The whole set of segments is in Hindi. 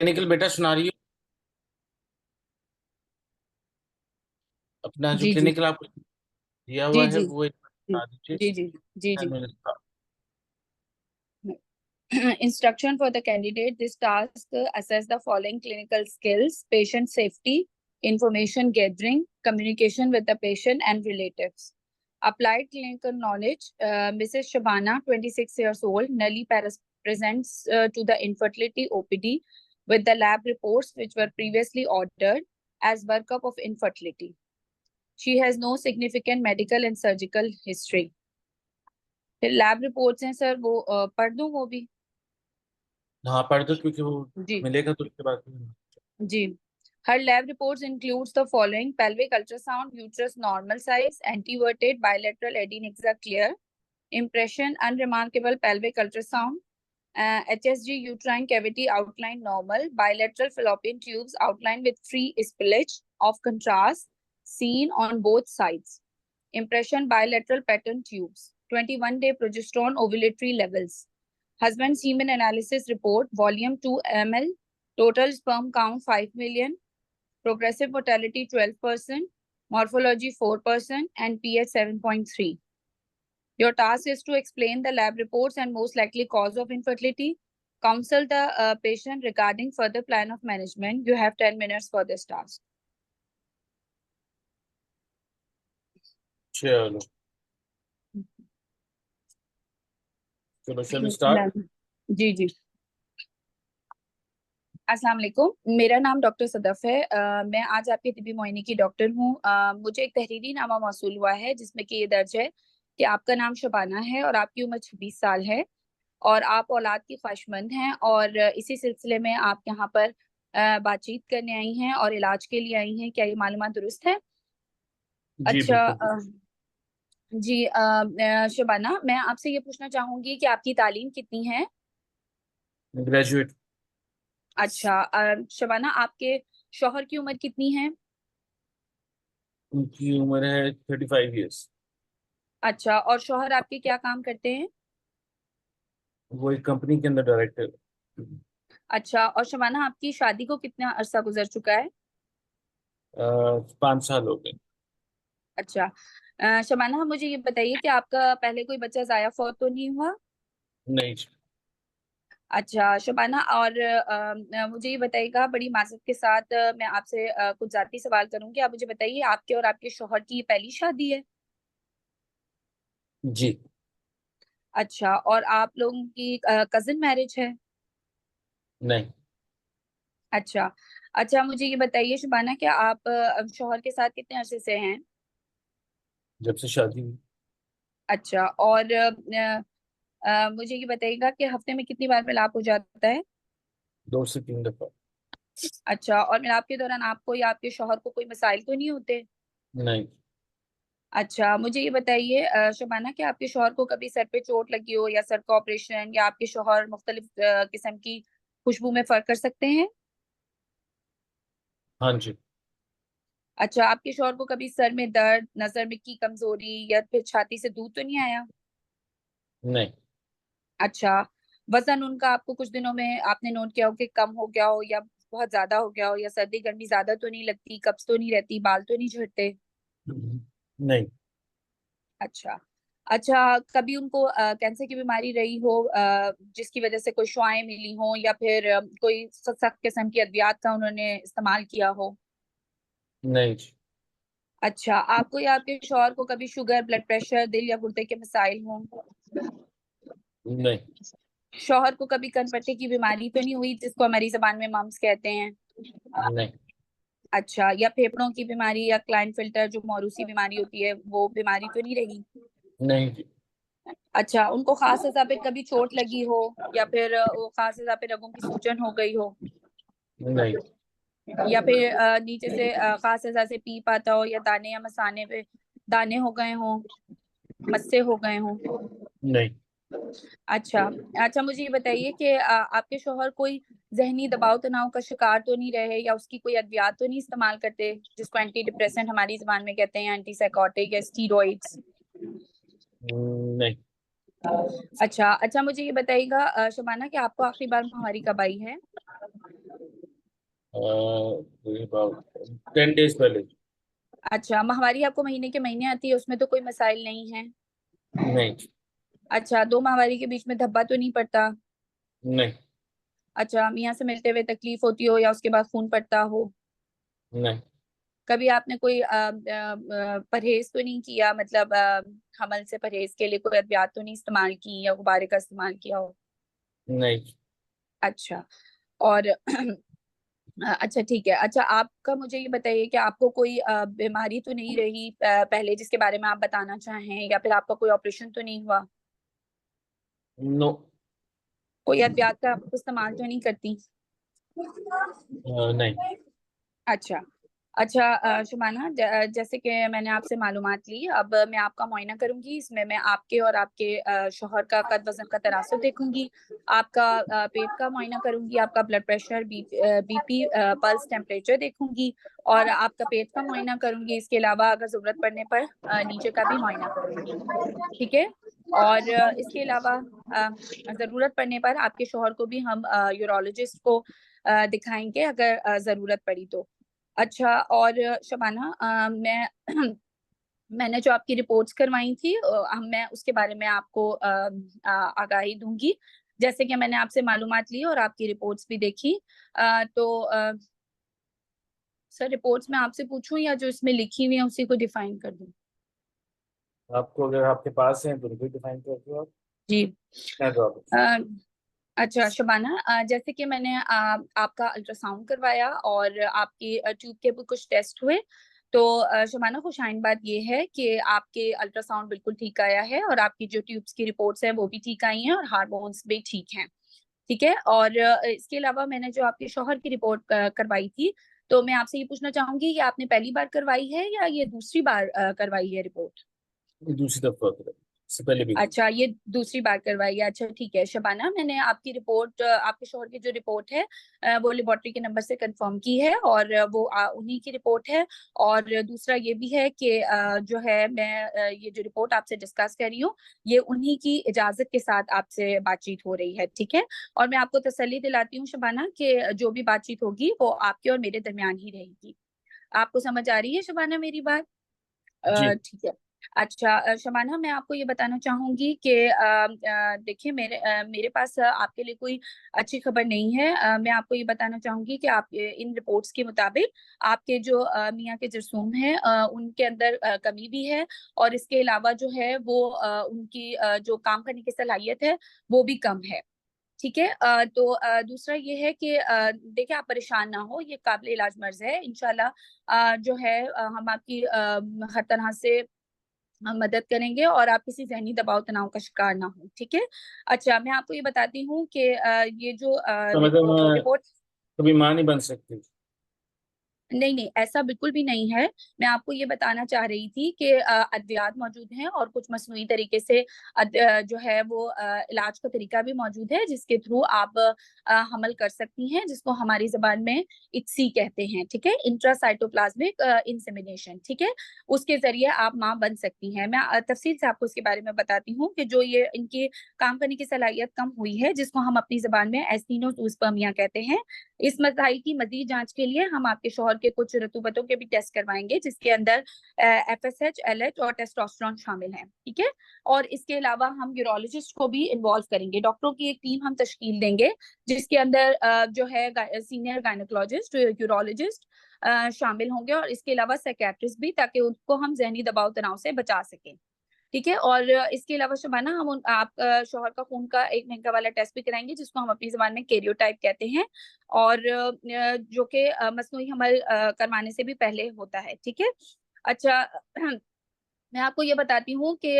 क्लिनिकल बेटा सुना रही हो? अपना जो जी जी क्लिनिकल आपको दिया जी हुआ है जी वो एक जी बता दीजिए। जी जी जी जी। 10 मिनट का। Instruction for the candidate. This task assess the following clinical skills: patient safety, information gathering, communication with the patient and relatives. Applied clinical knowledge. Mrs. Shabana, 26 years old, Nelly presents to the infertility OPD with the lab reports which were previously ordered as workup of infertility. She has no significant medical and surgical history. फिर लैब रिपोर्ट्स हैं सर, वो पढ़ दूं वो भी? हाँ पढ़ दो क्योंकि वो जी मिलेगा तो उसके बाद। जी. Her lab reports includes the following: pelvic ultrasound, uterus normal size, anteverted bilateral adenexa clear, impression unremarkable pelvic ultrasound, HSG uterine cavity outline normal, bilateral fallopian tubes outlined with free spillage of contrast seen on both sides, impression bilateral pattern tubes, 21-day progesterone ovulatory levels, husband semen analysis report, volume 2 ml, total sperm count 5 million, progressive mortality 12%, morphology 4%, and pH 7.3. Your task is to explain the lab reports and most likely cause of infertility. Counsel the patient regarding further plan of management. You have 10 minutes for this task. चलो चलो चलो स्टार्ट। जी जी. अस्सलाम वालेकुम, मेरा नाम डॉक्टर सदफ है। मैं आज आपके तिबी मुआयने की डॉक्टर हूँ। मुझे एक तहरीरी नामा मौसूल हुआ है जिसमें कि ये दर्ज है कि आपका नाम शबाना है और आपकी उम्र 26 साल है और आप औलाद की ख्वाहिशमंद हैं, और इसी सिलसिले में आप यहाँ पर बातचीत करने आई हैं और इलाज के लिए आई हैं। क्या ये मालूमात दुरुस्त है? जी अच्छा। बिल्कुल। जी, शबाना, मैं आपसे ये पूछना चाहूंगी कि आपकी तालीम कितनी है? ग्रेजुएट। अच्छा, शबाना, आपके शौहर की उम्र कितनी है? उनकी उम्र है 35 ईयर्स। अच्छा, और शौहर आपके क्या काम करते हैं? वो एक कंपनी के अंदर डायरेक्टर। अच्छा, और शबाना, आपकी शादी को कितना अरसा गुजर चुका है? 5 साल हो गए। अच्छा, शबाना, मुझे ये बताइए कि आपका पहले कोई बच्चा जाया फौत तो नहीं हुआ? नहीं जी। अच्छा शबाना, और मुझे ये बताइएगा, बड़ी माजरत के साथ मैं आपसे कुछ जाती सवाल करूंगी। आप मुझे बताइए, आपके और आपके शौहर की ये पहली शादी है? जी अच्छा, और आप लोगों की कजिन मैरिज है? नहीं। अच्छा। अच्छा, मुझे ये बताइए शबाना, क्या आप शौहर के साथ कितने अरसे से हैं? जब से शादी हुई। अच्छा, और मुझे ये बताइएगा कि हफ्ते में कितनी बार मिलाप हो जाता है? 2 से 3 दफा। अच्छा, और मिलाप के दौरान आपको या आपके शौहर को कोई मसाइल तो नहीं होते? नहीं। अच्छा, मुझे ये बताइए शबाना, कि आपके शौहर को कभी सर पे चोट लगी हो या सर का ऑपरेशन, या आपके शौहर मुख्तलिफ किस्म की खुशबू में फर्क कर सकते हैं? हाँ जी। अच्छा, आपके शौहर को कभी सर में दर्द, नजर में की कमजोरी या फिर छाती से दूध तो नहीं आया? नहीं। अच्छा, वजन उनका आपको कुछ दिनों में आपने नोट किया हो कि कम हो गया हो या बहुत ज्यादा हो गया हो, या सर्दी गर्मी ज्यादा तो नहीं लगती, कब्ज तो नहीं रहती, बाल तो नहीं झड़ते? नहीं। अच्छा। अच्छा, कभी उनको कैंसर की बीमारी रही हो जिसकी वजह से कोई शुआएं मिली हो, या फिर कोई सख्त किस्म की अद्वियात का उन्होंने इस्तेमाल किया हो? नहीं जी। अच्छा, आपको या आपके शौहर को कभी शुगर, ब्लड प्रेशर, दिल या गुर्दे के मसाइल हों? नहीं। शौहर को कभी कनपट्टे की बीमारी तो नहीं हुई, जिसको हमारी जबान में मम्स कहते हैं? नहीं। अच्छा, या फेफड़ों की बीमारी या क्लाइन फिल्टर जो मौरूसी बीमारी होती है, वो बीमारी तो नहीं रही? नहीं जी। अच्छा, उनको खास सतह पे कभी चोट लगी हो, या फिर वो खास सतह पे रगों की सूजन हो गई हो, नहीं। या फिर नीचे से खास सतह से पीप आता हो, या दाने या मसाने पे दाने हो गए हों, मस्से हो गए हों? नहीं। अच्छा। अच्छा, मुझे ये बताइए कि आपके शौहर कोई जहनी दबाव तनाव का शिकार तो नहीं रहे, या उसकी कोई अद्वियात तो नहीं इस्तेमाल करते, जिसको एंटी डिप्रेसेंट हमारी जबान में कहते हैं, एंटी साइकोटिक या स्टीरॉइड्स? नहीं। अच्छा। अच्छा, मुझे ये बताइएगा शबाना, कि आपको आखिरी बार माहवारी कब आई है? अबाउट 10 days पहले। अच्छा, माहवारी आपको महीने के महीने आती है, उसमें तो कोई मसाइल नहीं है। नहीं। अच्छा, दो माहवारी के बीच में धब्बा तो नहीं पड़ता। नहीं। अच्छा, मियाँ से मिलते हुए तकलीफ होती हो या उसके बाद खून पड़ता हो। नहीं। कभी आपने कोई परहेज तो नहीं किया, मतलब हमल से परहेज के लिए कोई अद्वियात तो नहीं इस्तेमाल की या गुब्बारे का इस्तेमाल किया हो। नहीं। अच्छा। और अच्छा ठीक है। अच्छा, आपका मुझे ये बताइए कि आपको कोई बीमारी तो नहीं रही पहले जिसके बारे में आप बताना चाहें, या फिर आपका कोई ऑपरेशन तो नहीं हुआ। नो। कोई अद्वियात का आप इस्तेमाल तो नहीं करती। नहीं। अच्छा। अच्छा, शुबाना, जैसे कि मैंने आपसे मालूमात ली, अब मैं आपका मुआयना करूंगी। इसमें मैं आपके और आपके शौहर का कद वजन का तनासुब देखूंगी, आपका पेट का मुआयना करूंगी, आपका blood pressure, BP, pulse, temperature देखूंगी, और आपका पेट का मुआयना करूंगी। इसके अलावा अगर जरूरत पड़ने पर नीचे का भी मुआयना करूंगी। ठीक है। और इसके अलावा जरूरत पड़ने पर आपके शौहर को भी हम यूरोलॉजिस्ट को दिखाएंगे अगर जरूरत पड़ी तो। अच्छा, और शबाना, मैं मैंने जो आपकी रिपोर्ट्स करवाई थी, मैं उसके बारे में आपको आगाही दूंगी। जैसे कि मैंने आपसे मालूमात ली और आपकी रिपोर्ट्स भी देखी, तो सर, रिपोर्ट्स में आपसे पूछूं या जो इसमें लिखी हुई है उसी को डिफाइन कर दूं। आपको अगर आपके पास है तो उनको डिफाइन कर दो आप। जी। मैं तो आप। अ, अच्छा शबाना, जैसे कि मैंने आपका अल्ट्रासाउंड करवाया और आपकी ट्यूब के भी कुछ टेस्ट हुए, तो शबाना, खुशाइन बात ये है कि आपके अल्ट्रासाउंड बिल्कुल ठीक आया है और आपकी जो ट्यूब्स की रिपोर्ट्स हैं वो भी ठीक आई हैं और हार्मोन्स भी ठीक हैं। ठीक है। और इसके अलावा मैंने जो आपके शौहर की रिपोर्ट करवाई थी, तो मैं आपसे ये पूछना चाहूंगी कि आपने पहली बार करवाई है या ये दूसरी बार करवाई है रिपोर्ट। दूसरी दफा करा, इससे पहले भी। अच्छा, ये दूसरी बार करवाई है। अच्छा ठीक है शबाना, मैंने आपकी रिपोर्ट, आपके शौहर की जो रिपोर्ट है वो लेबोरेटरी के नंबर से कंफर्म की है और वो उन्हीं की रिपोर्ट है। और दूसरा ये भी है कि जो है मैं ये जो रिपोर्ट आपसे डिस्कस कर रही हूँ, ये उन्हीं की इजाजत के साथ आपसे बातचीत हो रही है। ठीक है। और मैं आपको तसल्ली दिलाती हूँ शबाना कि जो भी बातचीत होगी वो आपके और मेरे दरमियान ही रहेगी। आपको समझ आ रही है शबाना मेरी बात। जी। ठीक है। अच्छा, शबाना, मैं आपको ये बताना चाहूंगी कि देखिए, मेरे पास आपके लिए कोई अच्छी खबर नहीं है। मैं आपको ये बताना चाहूंगी कि आप इन रिपोर्ट्स के मुताबिक आपके जो मियाँ के जरसूम हैं उनके अंदर कमी भी है, और इसके अलावा जो है वो उनकी जो काम करने की सलाहियत है वो भी कम है। ठीक है। तो दूसरा ये है कि देखिए, आप परेशान ना हो, ये काबिल इलाज मर्ज है। इंशाल्लाह जो है हम आपकी हर तरह से हम मदद करेंगे और आप किसी जहनी दबाव तनाव का शिकार ना हो। ठीक है। अच्छा, मैं आपको ये बताती हूँ कि ये जो तो मतलब मैं रिपोर्ट, कभी मां नहीं बन सकती। नहीं नहीं, ऐसा बिल्कुल भी नहीं है। मैं आपको ये बताना चाह रही थी कि अद्वियात मौजूद हैं और कुछ मसनूई तरीके से जो है वो इलाज का तरीका भी मौजूद है जिसके थ्रू आप हमल कर सकती हैं, जिसको हमारी जबान में इट्सी कहते हैं। ठीक है, इंट्रासाइटोप्लाज्मिक इंसेमिनेशन। ठीक है, उसके जरिए आप माँ बन सकती हैं। मैं तफसील से आपको इसके बारे में बताती हूँ कि जो ये इनकी काम करने की सलाहियत कम हुई है, जिसको हम अपनी जबान में एस्टिनोजूस्पर्मिया कहते हैं, इस मसाइल की मजीद जांच के लिए हम आपके शौहर के कुछ रतूबतों के भी टेस्ट करवाएंगे, जिसके अंदर FSH, LH और टेस्टोस्टेरोन शामिल हैं। ठीक है। और इसके अलावा हम यूरोलॉजिस्ट को भी इन्वॉल्व करेंगे, डॉक्टरों की एक टीम हम तश्कील देंगे जिसके अंदर जो है सीनियर गायनोकोलॉजिस्ट, यूरोलॉजिस्ट शामिल होंगे, और इसके अलावा साइकेट्रिस्ट भी, ताकि उनको हम जहनी दबाव तनाव से बचा सकें। ठीक है। और इसके अलावा शबाना, हम आप शौहर का खून का एक महंगा वाला टेस्ट भी कराएंगे जिसको हम अपनी जबान में कैरियोटाइप कहते हैं, और जो कि मसनूई हमल करवाने से भी पहले होता है। ठीक है। अच्छा, मैं आपको ये बताती हूँ कि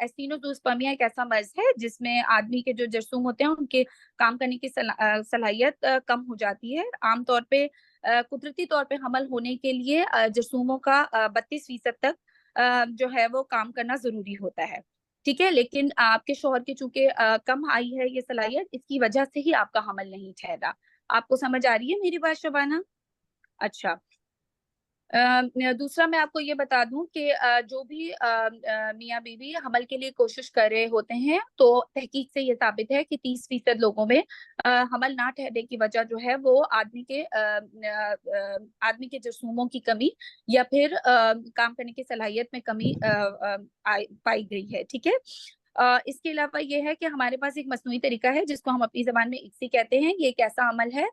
एस्टिनोजूस्पर्मिया एक ऐसा मर्ज है जिसमें आदमी के जो जरसूम होते हैं उनके काम करने की सलाहियत कम हो जाती है। आमतौर पे कुदरती तौर पे हमल होने के लिए जरसूमों का 32% तक जो है वो काम करना जरूरी होता है। ठीक है। लेकिन आपके शौहर की चूंकि कम आई है ये सलाहियत, इसकी वजह से ही आपका हमल नहीं ठहरा। आपको समझ आ रही है मेरी बात शबाना। अच्छा। दूसरा मैं आपको ये बता दूं कि जो भी मियाँ बीवी हमल के लिए कोशिश कर रहे होते हैं, तो तहकीक से ये साबित है कि 30% लोगों में हमल ना ठहरने की वजह जो है वो आदमी के जसूमों की कमी या फिर काम करने की सलाहियत में कमी पाई गई है। ठीक है। इसके अलावा ये है कि हमारे पास एक मसनूई तरीका है जिसको हम अपनी जबान में इक्सी कहते हैं। ये एक ऐसा अमल है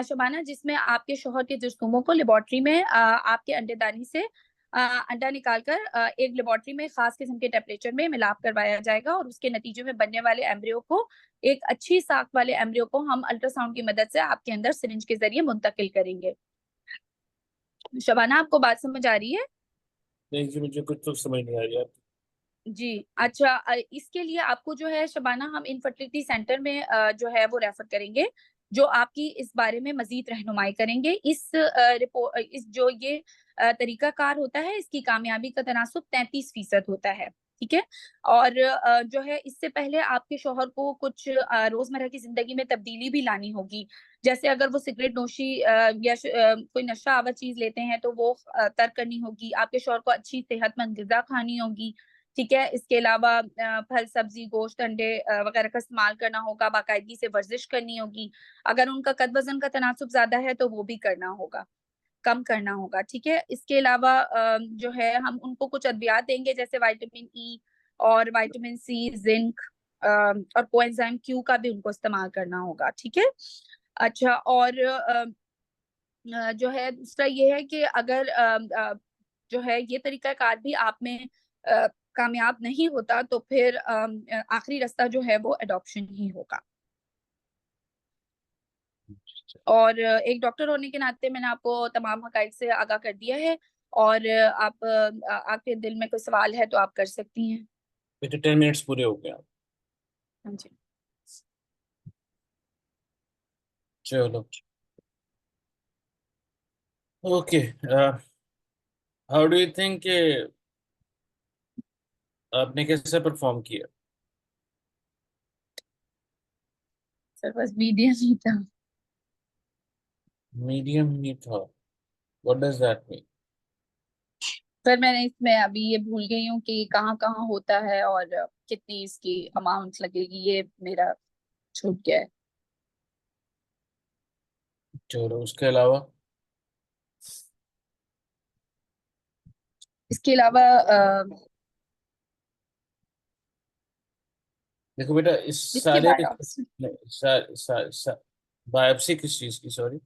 शबाना, जिसमें आपके शोहर के जरसूमों को लेबोरेटरी में आपके अंडेदानी से अंडा निकालकर एक लेबोरेटरी में खास किस्म के टेम्परेचर में मिलाप करवाया जाएगा, और उसके नतीजे में बनने वाले एम्ब्रियो को, एक अच्छी साख वाले एम्ब्रियो को हम अल्ट्रासाउंड की मदद से आपके अंदर सिरिंज के जरिए मुंतकिल करेंगे। शबाना, आपको बात समझ आ रही है? नहीं जी, मुझे कुछ तो समझ नहीं आ रही आप। जी अच्छा। इसके लिए आपको जो है शबाना, हम इनफर्टिलिटी सेंटर में जो है वो रेफर करेंगे, जो आपकी इस बारे में मजीद रहनुमाई करेंगे। रिपोर्ट इस जो ये तरीकाकार होता है, इसकी कामयाबी का तनासुब 33% होता है। ठीक है। और जो है इससे पहले आपके शौहर को कुछ रोजमर्रा की जिंदगी में तब्दीली भी लानी होगी। जैसे अगर वो सिगरेट नोशी या कोई नशा आवर चीज लेते हैं तो वो तर्क करनी होगी। आपके शौहर को अच्छी सेहतमंद गिजा खानी होगी। ठीक है। इसके अलावा फल सब्जी गोश्त अंडे वगैरह का इस्तेमाल करना होगा। बाकायदगी से वर्जिश करनी होगी। अगर उनका कद वजन का तनासुब ज्यादा है तो वो भी करना होगा, कम करना होगा। ठीक है। इसके अलावा जो है हम उनको कुछ अद्वियात देंगे, जैसे विटामिन ई और विटामिन सी, जिंक और कोएंजाइम क्यू का भी उनको इस्तेमाल करना होगा। ठीक है। अच्छा। और जो है दूसरा ये है कि अगर जो है ये तरीकाकार भी आप में कामयाब नहीं होता, तो फिर आखिरी रास्ता जो है वो अडॉप्शन ही होगा। और एक डॉक्टर होने के नाते मैंने आपको तमाम हकाइक से आगाह कर दिया है। और आप आपके दिल में कोई सवाल है तो आप कर सकती हैं। मुझे 10 मिनट्स पूरे हो गए। हाँ जी। चलो, okay. How do you think आपने कैसे परफॉर्म किया? सर बस मीडियम ही था। मीडियम ही था? What does that mean? Sir मैंने इसमें अभी ये भूल गई हूँ कि कहाँ कहाँ होता है और कितनी इसकी अमाउंट लगेगी, ये मेरा छूट गया है। चलो, उसके अलावा? इसके अलावा देखो बेटा, इस इसकी सारे बायोप्सी। बायोप्सी किस चीज की, सॉरी?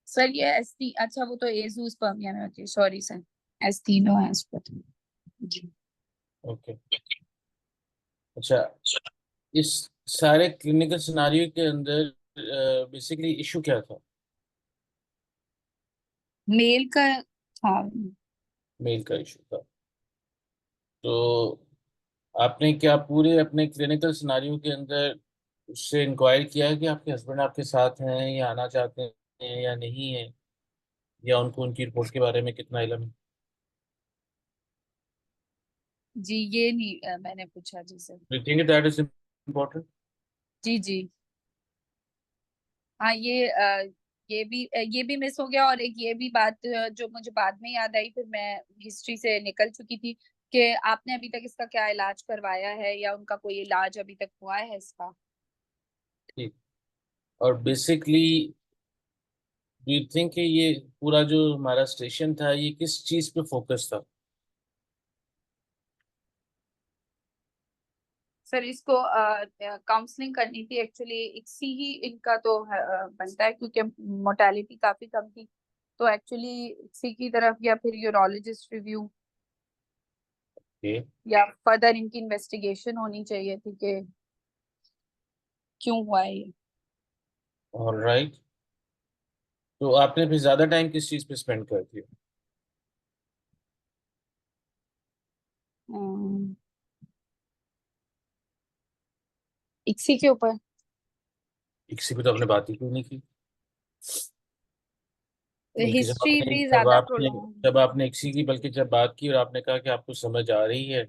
सर ये एस टी, अच्छा वो तो एजूस्पर्मिया में होती है, सॉरी सर। एस्टीनो है इस पर। जी। ओके। अच्छा, इस सारे क्लिनिकल सिनारियो के अंदर बेसिकली इशू क्या था? मेल का था। मेल का इशू था। तो आपने क्या पूरे अपने क्लिनिकल सिनारियो के अंदर उससे इंक्वायर किया है कि आपके हस्बैंड आपके साथ हैं या आना चाहते हैं या नहीं है, या उनको उनकी रिपोर्ट के बारे में कितना इल्म है? जी ये नहीं मैंने पूछा जी sir. Do you think that is important? जी जी। हाँ ये भी मिस हो गया, और एक ये भी बात जो मुझे बाद में याद आई, फिर मैं हिस्ट्री से निकल चुकी थी, कि आपने अभी तक इसका क्या इलाज करवाया है या उनका कोई इलाज अभी तक हुआ है इसका? ठीक। और बेसिकली डू यू थिंक कि ये पूरा जो हमारा स्टेशन था ये किस चीज पे फोकस था? सर इसको काउंसलिंग करनी थी एक्चुअली। इक्सी ही इनका तो बनता है, क्योंकि मोर्टेलिटी काफी कम थी। तो एक्चुअली इक्सी की तरफ, या फिर यूरोलॉजिस्ट रिव्यू, ओके। या फर्दर इनकी इन्वेस्टिगेशन होनी चाहिए थी कि क्यों हुआ है ये। ऑलराइट। तो आपने फिर ज्यादा टाइम किस चीज पे स्पेंड कर दिया? इक्सी के ऊपर। किसी पे तो आपने बात ही क्यों नहीं की? बल्कि जब हिस्ट्री आपने भी जब ज्यादा आपने प्रोलॉन्ग। जब आपने किसी की बल्कि जब बात की और आपने कहा कि आपको समझ आ रही है,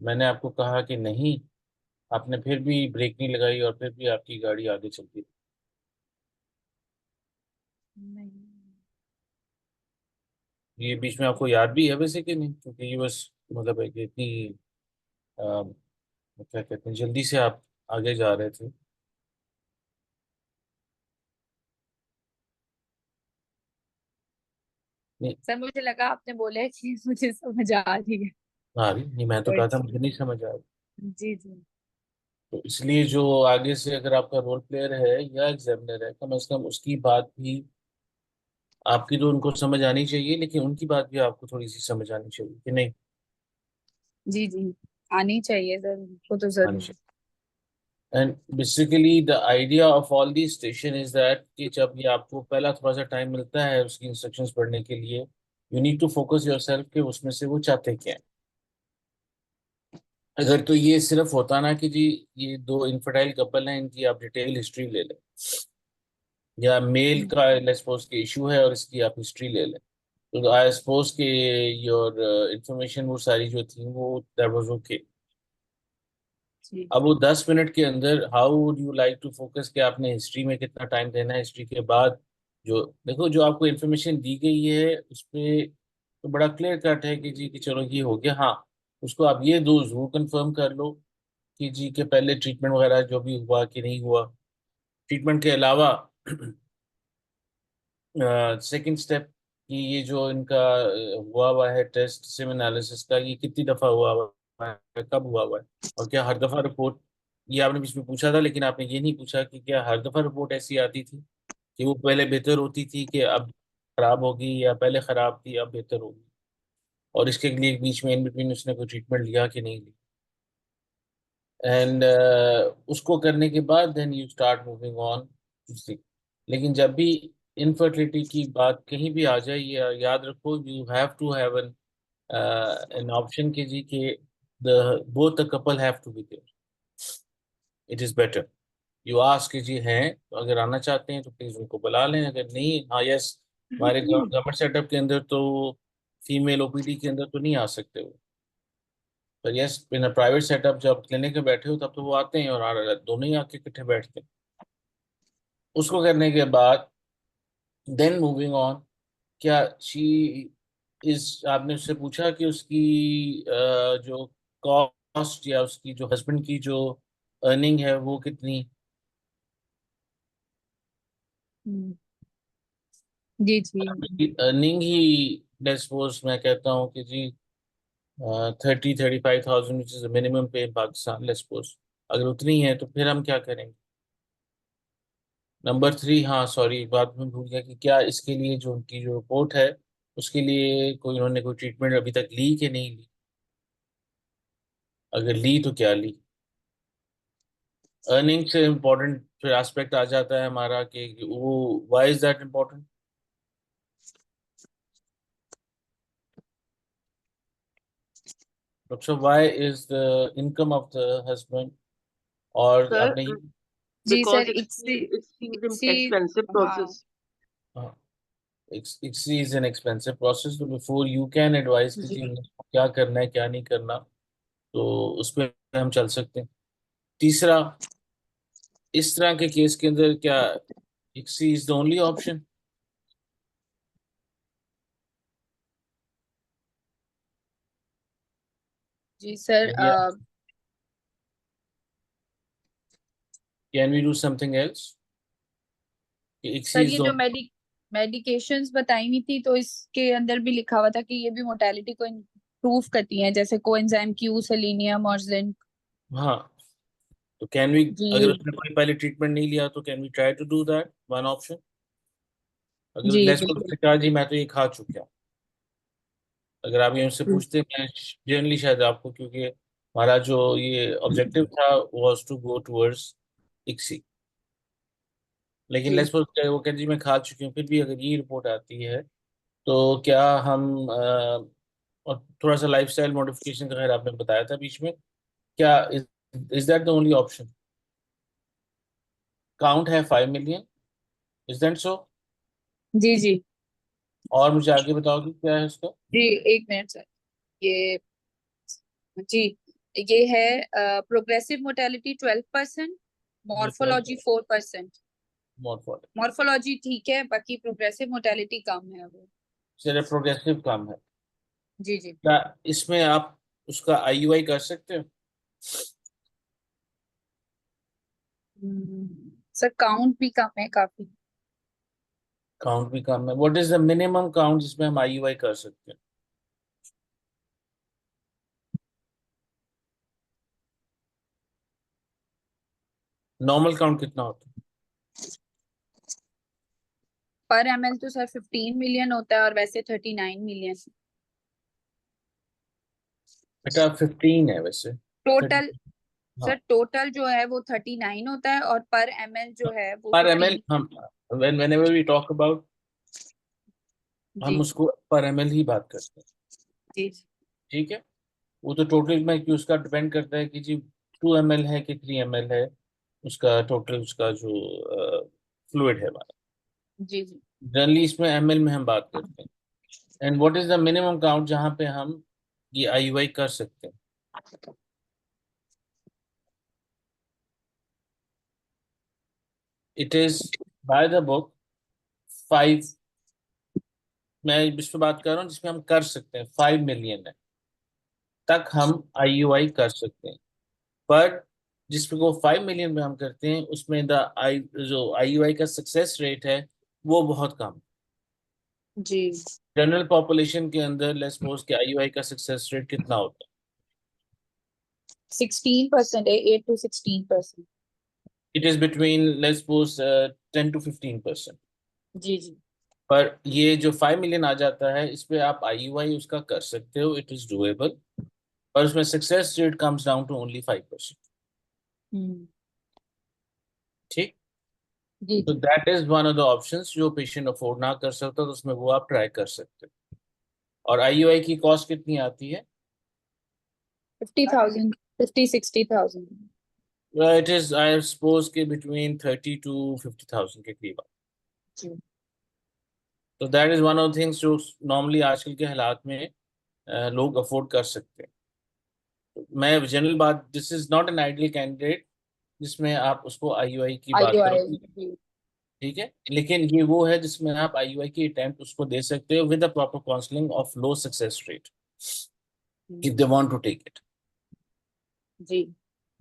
मैंने आपको कहा कि नहीं, आपने फिर भी ब्रेक नहीं लगाई और फिर भी आपकी गाड़ी आगे चलती। नहीं। ये बीच में आपको याद भी है वैसे कि नहीं, क्योंकि ये बस मतलब है कि इतनी क्या कहते हैं, जल्दी से आप आगे जा रहे थे। नहीं सर मुझे लगा आपने बोला है कि मुझे समझ आ रही है। आ रही नहीं, मैं तो कोई कहा था नहीं। मुझे नहीं समझ आ रही। जी जी। तो इसलिए जो आगे से अगर आपका रोल प्लेयर है या एग्जामिनर है, कम से कम उसकी बात भी, आपकी तो उनको समझ आनी चाहिए, लेकिन उनकी बात भी आपको थोड़ी सी समझ आनी चाहिए कि नहीं। जी जी, आनी चाहिए सर, वो तो आनी जरूर। चाहिए। And basically the idea of all the station is that कि जब ये आपको पहला थोड़ा सा टाइम मिलता है उसकी इंस्ट्रक्शंस पढ़ने के लिए, you need to focus yourself कि उसमें से वो चाहते क्या है। अगर तो ये सिर्फ होता ना कि जी ये दो इनफर्टाइल कपल हैं, इनकी आप डिटेल हिस्ट्री ले लें, या मेल का लेट्स सपोज के इशू है और इसकी आप हिस्ट्री ले लें, तो आई सपोज के योर इंफॉर्मेशन वो सारी जो थी वो दैट वाज ओके। जी अब वो 10 मिनट के अंदर how would you like to focus कि आपने हिस्ट्री में कितना टाइम देना है, हिस्ट्री के बाद जो देखो जो आपको इन्फॉर्मेशन दी गई है उस पे तो बड़ा क्लियर कट है कि जी कि चलो ये हो गया। हाँ, उसको आप ये दो जरूर कंफर्म कर लो कि जी के पहले ट्रीटमेंट वगैरह जो भी हुआ कि नहीं हुआ। ट्रीटमेंट के अलावा सेकंड स्टेप कि ये जो इनका हुआ हुआ है टेस्ट सिम एनालिसिस का, ये कितनी दफ़ा हुआ हुआ है, कब हुआ हुआ है, और क्या हर दफ़ा रिपोर्ट, ये आपने बीच में पूछा था लेकिन आपने ये नहीं पूछा कि क्या हर दफ़ा रिपोर्ट ऐसी आती थी कि वो पहले बेहतर होती थी कि अब खराब होगी, या पहले खराब थी अब बेहतर होगी, और इसके लिए बीच में इन बिटवीन उसने कोई ट्रीटमेंट लिया कि नहीं लिया। एंड उसको करने के बाद then you start moving on to see. लेकिन जब भी इनफर्टिलिटी की बात कहीं भी आ जाए, याद रखो you have to have an option के जी के the both the couple have to be there, it is better. You ask कि जी हैं तो अगर आना चाहते हैं तो प्लीज उनको बुला लें, अगर नहीं, हाँ यस, हमारे गवर्नमेंट सेटअप के अंदर तो फीमेल ओपीडी के अंदर तो नहीं आ सकते वो, पर यस इन प्राइवेट सेटअप जब क्लिनिक में बैठे हो तब तो वो आते हैं और दोनों ही आके इकट्ठे बैठते हैं। उसको करने के बाद देन मूविंग ऑन, क्या शी इज, आपने उससे पूछा कि उसकी जो कॉस्ट या उसकी जो हस्बैंड की जो अर्निंग है वो कितनी। हम्म, जी जी। अर्निंग ही लेट्स सपोज मैं कहता हूँ कि जी 30-35 थाउजेंड विच इज मिनिमम पे इन पाकिस्तान लेट्स सपोज, अगर उतनी है तो फिर हम क्या करेंगे। नंबर थ्री, हाँ सॉरी एक बात मैं भूल गया कि क्या इसके लिए जो उनकी जो रिपोर्ट है उसके लिए कोई उन्होंने कोई ट्रीटमेंट अभी तक ली कि नहीं ली, अगर ली तो क्या ली। अर्निंग से इम्पोर्टेंट फिर एस्पेक्ट आ जाता है हमारा कि वो why is that important, doctor why is the income of the husband, और Sir, आपने जी because sir, it's ICSI. expensive हाँ। process. Is an expensive process, तो बिफोर यू कैन एडवाइस कि जी जी क्या करना है क्या नहीं करना, तो उस पर हम चल सकते हैं। तीसरा, इस तरह के केस के अंदर क्या ICSI is the only option, जी sir. Can we do something else, ICSI sir is ये द, जो मेडिकेशंस बताई हुई थी, तो इसके अंदर भी लिखा हुआ था कि ये भी मोटेलिटी को इम्प्रूव करती हैं, जैसे कोएंजाइम क्यू, सेलेनियम और जिंक। हाँ, तो कैन वी, जी अगर उसने कोई पहले ट्रीटमेंट नहीं लिया तो can we try to do that one option. अगर जी लेट्स सपोज बिल्कुल। उसने कहा जी मैं तो ये खा चुका हूँ, अगर आप ये उनसे पूछते मैं जनरली शायद आपको, क्योंकि हमारा जो ये ऑब्जेक्टिव था was to go towards ICSI, लेकिन जी लेट्स सपोज वो कहते जी मैं खा चुकी हूँ, फिर भी अगर ये रिपोर्ट आती है तो क्या हम और थोड़ा सा लाइफस्टाइल मॉडिफिकेशन का खैर आपने बताया था बीच में, क्या is that the only option, count है 5 मिलियन, इज दैट सो। जी जी। और मुझे आगे बताओ कि क्या है उसका। जी एक मिनट सर। ये, जी, ये है प्रोग्रेसिव मोटेलिटी 12%, ये 12 मॉर्फोलॉजी 4%। मॉर्फोलॉजी। मॉर्फोलॉजी ठीक है, बाकी प्रोग्रेसिव मोटेलिटी कम है वो। जरा प्रोग्रेसिव काम है। जी जी। क्या इसमें आप उसका आईयूआई कर सकते हो? सर काउंट भी कम है काफी। काउंट भी कम है। What is the minimum count जिसमें हम आईयूआई कर सकते हैं? नॉर्मल काउंट कितना होता है? पर एमएल तो सर 15 मिलियन होता है और वैसे 39 मिलियन। बेटा 15 है वैसे। टोटल 30। सर हाँ। टोटल जो है वो 39 होता है और पर एमएल जो है वो पर एमएल 15। हम whenever we talk about, हम जी उसको पर एमएल ही बात करते हैं। जी ठीक है। वो तो टोटल में कि उसका डिपेंड करता है कि जी 2 ml है कि 3 ml है, उसका टोटल उसका जो फ्लूइड है हमारा। जी जी। जनरली इसमें एमएल में हम बात करते हैं। And what is the minimum count जहाँ पे हम ये आईयूआई कर सकते हैं? It is by the book 5। मैं इस पे बात कर रहा हूँ जिसमें हम कर सकते हैं, 5 मिलियन है तक हम आईयूआई कर सकते हैं। पर जिसमें वो 5 मिलियन में हम करते हैं उसमें द आई जो आईयूआई का सक्सेस रेट है वो बहुत कम। जी। जनरल पॉपुलेशन के अंदर लेट्स सपोज कि आईयूआई का सक्सेस रेट कितना होता 16% है, 8 to 16%। है? It is between let's suppose 10 to 15%। जी जी। पर ये जो 5 मिलियन आ जाता है इस पे आप आईयूआई उसका कर सकते हो, इट इज डूएबल। पर उसमें success rate comes down to only 5%। Hmm. ठीक। जी तो जी। That is one of the options जो पेशेंट अफोर्ड ना कर सकता तो उसमें वो आप ट्राई कर सकते हो। और आईयूआई की कॉस्ट कितनी आती है? 50,000, 50-60,000। इट इज आई सपोज के बिटवीन 30 to 50,000 के करीब। जी। तो that is one of things जो नॉर्मली आजकल के हालात में लोग अफोर्ड कर सकते हैं। तो मैं जनरल बात, this is not an ideal candidate जिसमें आप उसको आईयूआई की बात करो। आईओआई जी। ठीक है, लेकिन ये वो है जिसमें आप आईयूआई की अटेम्प्ट उसको दे सकते हो with a proper counselling of low success rate if hmm, they want to take it. जी।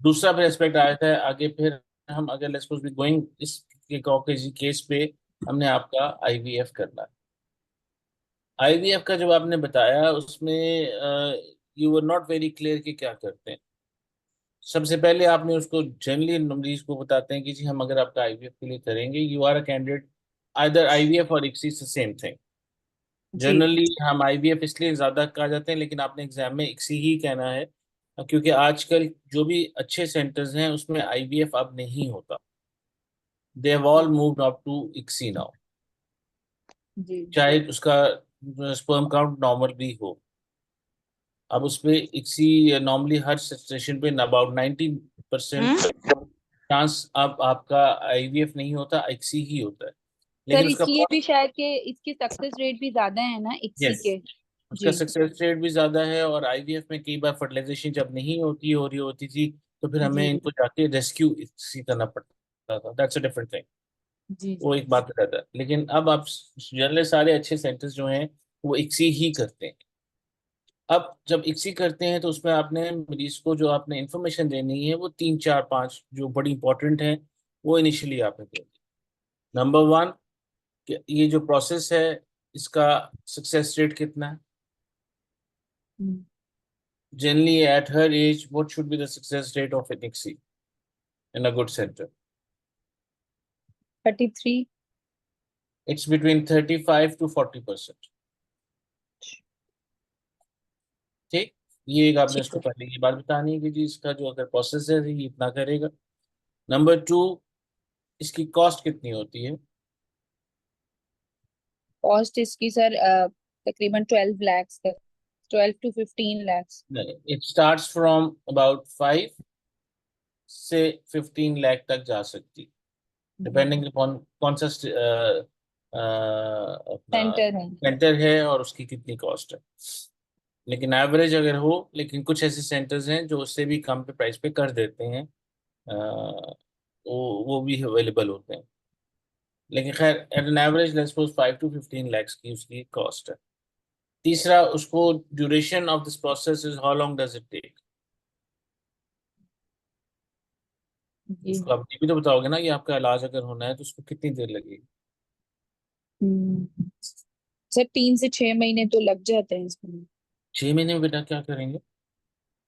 दूसरा भी एस्पेक्ट आया था आगे फिर। हम अगर लेट्स सपोज बी गोइंग इस केस पे हमने आपका आईवीएफ करना है। आईवीएफ का जब आपने बताया उसमें you were not very clear कि क्या करते हैं। सबसे पहले आपने उसको जनरली मरीज को बताते हैं कि जी हम अगर आपका आईवीएफ के लिए करेंगे you are a candidate either IVF और इक्सी सेम थिंग। जी जनरली हम आईवीएफ इसलिए ज्यादा कहा जाते हैं लेकिन आपने एग्जाम में इक्सी ही कहना है, क्योंकि आजकल जो भी अच्छे सेंटर्स हैं उसमें आईवीएफ अब नहीं होता। They have all moved up to ICSI now. जी। चाहे उसका स्पर्म काउंट नॉर्मल भी हो, अब उस पे इक्सी नॉर्मली हर सेशन पे अबाउट 90% हम्म। चांस अब आपका आईवीएफ नहीं होता, इक्सी ही होता है। सर लेकिन उसका इसलिए भी शायद कि इसकी सक्सेस रेट भी ज्यादा है ना इक्सी यस, के। उसका जी सक्सेस रेट भी ज्यादा है। और आईवीएफ में कई बार फर्टिलाइजेशन जब नहीं हो रही होती थी तो फिर हमें जी इनको जाके रेस्क्यू इसी करना पड़ता था। That's a different thing. जी वो जी। एक बात रहता है। लेकिन अब आप जनरली सारे अच्छे सेंटर्स जो हैं वो इक्सी ही करते हैं। अब जब इक्सी करते हैं तो उसमें आपने मरीज को जो आपने इंफॉर्मेशन देनी है वो 3 4 5 जो बड़ी इंपॉर्टेंट है वो इनिशियली आपने देनी। नंबर वन, कि ये जो प्रोसेस है इसका सक्सेस रेट कितना है? Generally, at her age, what should be the success rate of an ICSI in a good center? 33। It's between 35 to 40%. ठीक। ये एक आपने ठीक उसको है। पहले ये बात बतानी है कि जी इसका जो अगर प्रोसेस है ये इतना करेगा। नंबर टू, इसकी कॉस्ट कितनी होती है? कॉस्ट इसकी सर तकरीबन 12 lakhs तक, 12 to 15 lakhs। नहीं, इट स्टार्ट्स फ्रॉम अबाउट 5 से 15 लाख तक जा सकती, डिपेंडिंग अपॉन कौन सा अपना सेंटर है। सेंटर है और उसकी कितनी कॉस्ट है। लेकिन एवरेज अगर हो, लेकिन कुछ ऐसे सेंटर्स हैं जो उससे भी कम पे प्राइस पे कर देते हैं। वो भी अवेलेबल होते हैं। लेकिन खैर at an average let's suppose 5 to 15 lakhs की उसकी कॉस्ट है। तीसरा, उसको duration of this process is how long does it take. जी। उसको आप ये भी तो बताओगे ना कि आपका इलाज अगर होना है तो उसको कितनी देर लगेगी। हम्म, सर 3 से 6 महीने तो लग जाते हैं इसमें। 6 महीने में बेटा क्या करेंगे?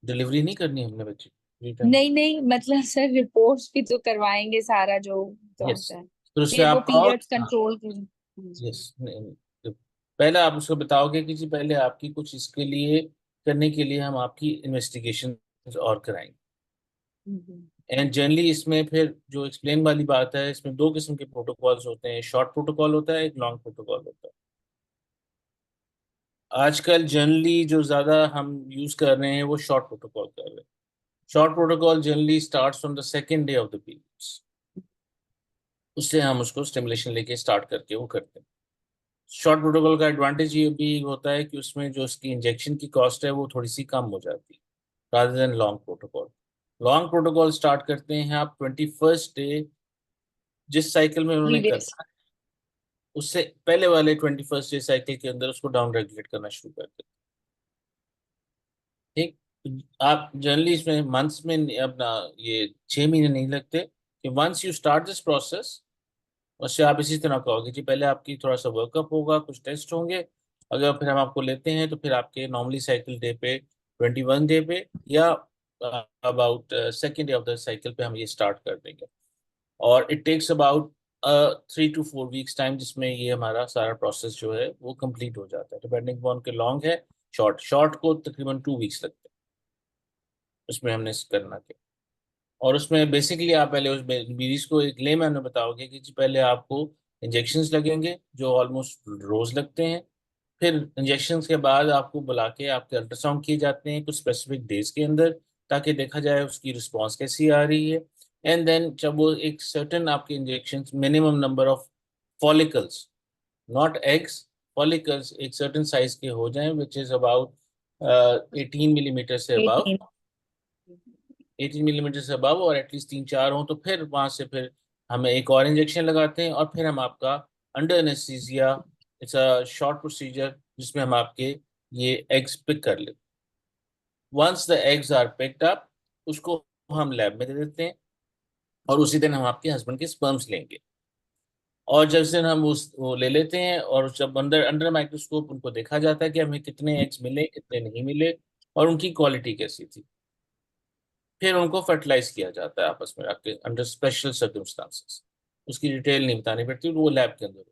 डिलीवरी नहीं करनी हमने बच्ची रिटर्न। नहीं नहीं, मतलब सर रिपोर्ट्स भी तो करवाएंगे, सारा जो तो यस, होता है, तो उससे फिर वो आप कहो। पीरियड्स कंट्रोल कर। जी। यस, तो पहले आप उसको बताओगे कि जी पहले आपकी कुछ इसके लिए करने के लिए हम आपकी इन्वेस्टिगेशन और कराएंगे। हम्म। एंड जनरली इसमें फिर जो एक्सप्लेन वाली बात है, इसमें दो किस्म के प्रोटोकॉल्स होते हैं, शॉर्ट प्रोटोकॉल होता है, एक लॉन्ग प्रोटोकॉल होता है। आजकल जनरली जो ज़्यादा हम यूज़ कर रहे हैं वो शॉर्ट प्रोटोकॉल कर रहे हैं। Short protocol generally starts from the second day of the periods. उससे हम उसको स्टिमुलेशन लेके स्टार्ट करके वो करते हैं। शॉर्ट प्रोटोकॉल का एडवांटेज ये भी होता है कि उसमें जो उसकी इंजेक्शन की कॉस्ट है वो थोड़ी सी कम हो जाती है rather than long protocol. Long protocol start करते हैं आप 21st डे, जिस साइकिल में उन्होंने प्रीवियस। करना है उससे पहले वाले 21st डे साइकिल के अंदर उसको डाउन रेगुलेट करना शुरू कर देते हैं। ठीक, आप जनरली इसमें मंथ्स में अपना ये 6 महीने नहीं लगते कि once you start this process, उससे आप इसी तरह कहोगे जी पहले आपकी थोड़ा सा वर्कअप होगा, कुछ टेस्ट होंगे, अगर फिर हम आपको लेते हैं तो फिर आपके नॉर्मली साइकिल डे पे 21 डे पे या about second day of the cycle पे हम ये स्टार्ट कर देंगे। और it takes about 3 to 4 weeks time, जिसमें ये हमारा सारा प्रोसेस जो है वो कंप्लीट हो जाता है, डिपेंडिंग ऑन के लॉन्ग है शॉर्ट। शॉर्ट को तकरीबन 2 वीक्स लगते हैं उसमें हमने करना के। और उसमें बेसिकली आप पहले उस मरीज को एक लेमैन में बताओगे कि जी पहले आपको इंजेक्शंस लगेंगे जो ऑलमोस्ट रोज लगते हैं। फिर इंजेक्शंस के बाद आपको बुला के आपके अल्ट्रासाउंड किए जाते हैं कुछ स्पेसिफिक डेज के अंदर, ताकि देखा जाए उसकी रिस्पांस कैसी आ रही है। एंड देन जब वो एक सर्टेन आपके injections minimum number of follicles, not eggs, follicles एक सर्टेन साइज के हो जाएं विच इज अबाउट 18 मिलीमीटर से अबाव, 18। 18 मिलीमीटर से अबव और एटलीस्ट 3-4 हो, तो फिर वहां से फिर हमें एक और इंजेक्शन लगाते हैं और फिर हम आपका under anaesthesia, it's a short procedure जिसमें हम आपके ये एग्स पिक कर लेते हैं। Once the eggs are picked up, उसको हम लैब में दे देते हैं और उसी दिन हम आपके हस्बैंड के स्पर्म्स लेंगे। और जब से हम उस वो ले लेते हैं और जब अंदर अंडर माइक्रोस्कोप उनको देखा जाता है कि हमें कितने एग्स मिले कितने नहीं मिले और उनकी क्वालिटी कैसी थी, फिर उनको फर्टिलाइज किया जाता है आपस में आपके अंडर स्पेशल सर्कमस्टांसेस। उसकी डिटेल नहीं बतानी पड़ती, वो लैब के अंदर।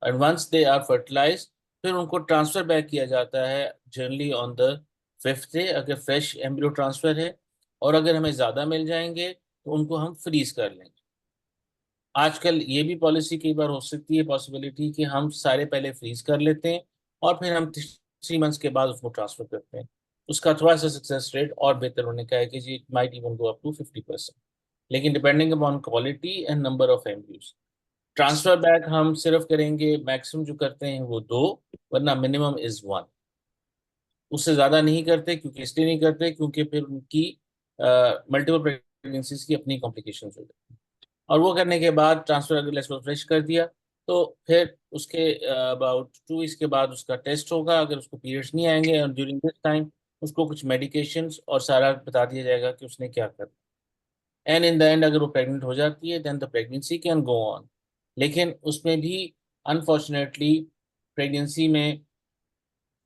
And once they are fertilize, फिर उनको ट्रांसफर बैक किया जाता है generally on the 5th day अगर फ्रेश एम्ब्रियो ट्रांसफर है। और अगर हमें ज़्यादा मिल जाएंगे तो उनको हम फ्रीज कर लेंगे। आजकल ये भी पॉलिसी कई बार हो सकती है पॉसिबिलिटी कि हम सारे पहले फ्रीज कर लेते हैं और फिर हम 3 मंथ्स के बाद उसको ट्रांसफर करते हैं। उसका थोड़ा सा सक्सेस रेट और बेहतर होने का है कि जी it might even go up to 50%, लेकिन depending upon quality and number of embryos. Transfer back हम सिर्फ करेंगे, मैक्सिमम जो करते हैं वो 2, वरना मिनिमम इज 1। उससे ज़्यादा नहीं करते, क्योंकि इसलिए नहीं करते क्योंकि फिर उनकी मल्टीपल प्रेगनेंसीज की अपनी कॉम्प्लिकेशंस हो जाती हैं। और वो करने के बाद ट्रांसफर अगर लेट्स फ्रेश कर दिया तो फिर उसके अबाउट 2 वीक्स के बाद उसका टेस्ट होगा। अगर उसको पीरियड्स नहीं आएंगे और ड्यूरिंग दिस टाइम उसको कुछ मेडिकेशंस और सारा बता दिया जाएगा कि उसने क्या करना। एंड इन द एंड अगर वो प्रेग्नेंट हो जाती है then the pregnancy can go on. लेकिन उसमें भी अनफॉर्चुनेटली प्रेगनेंसी में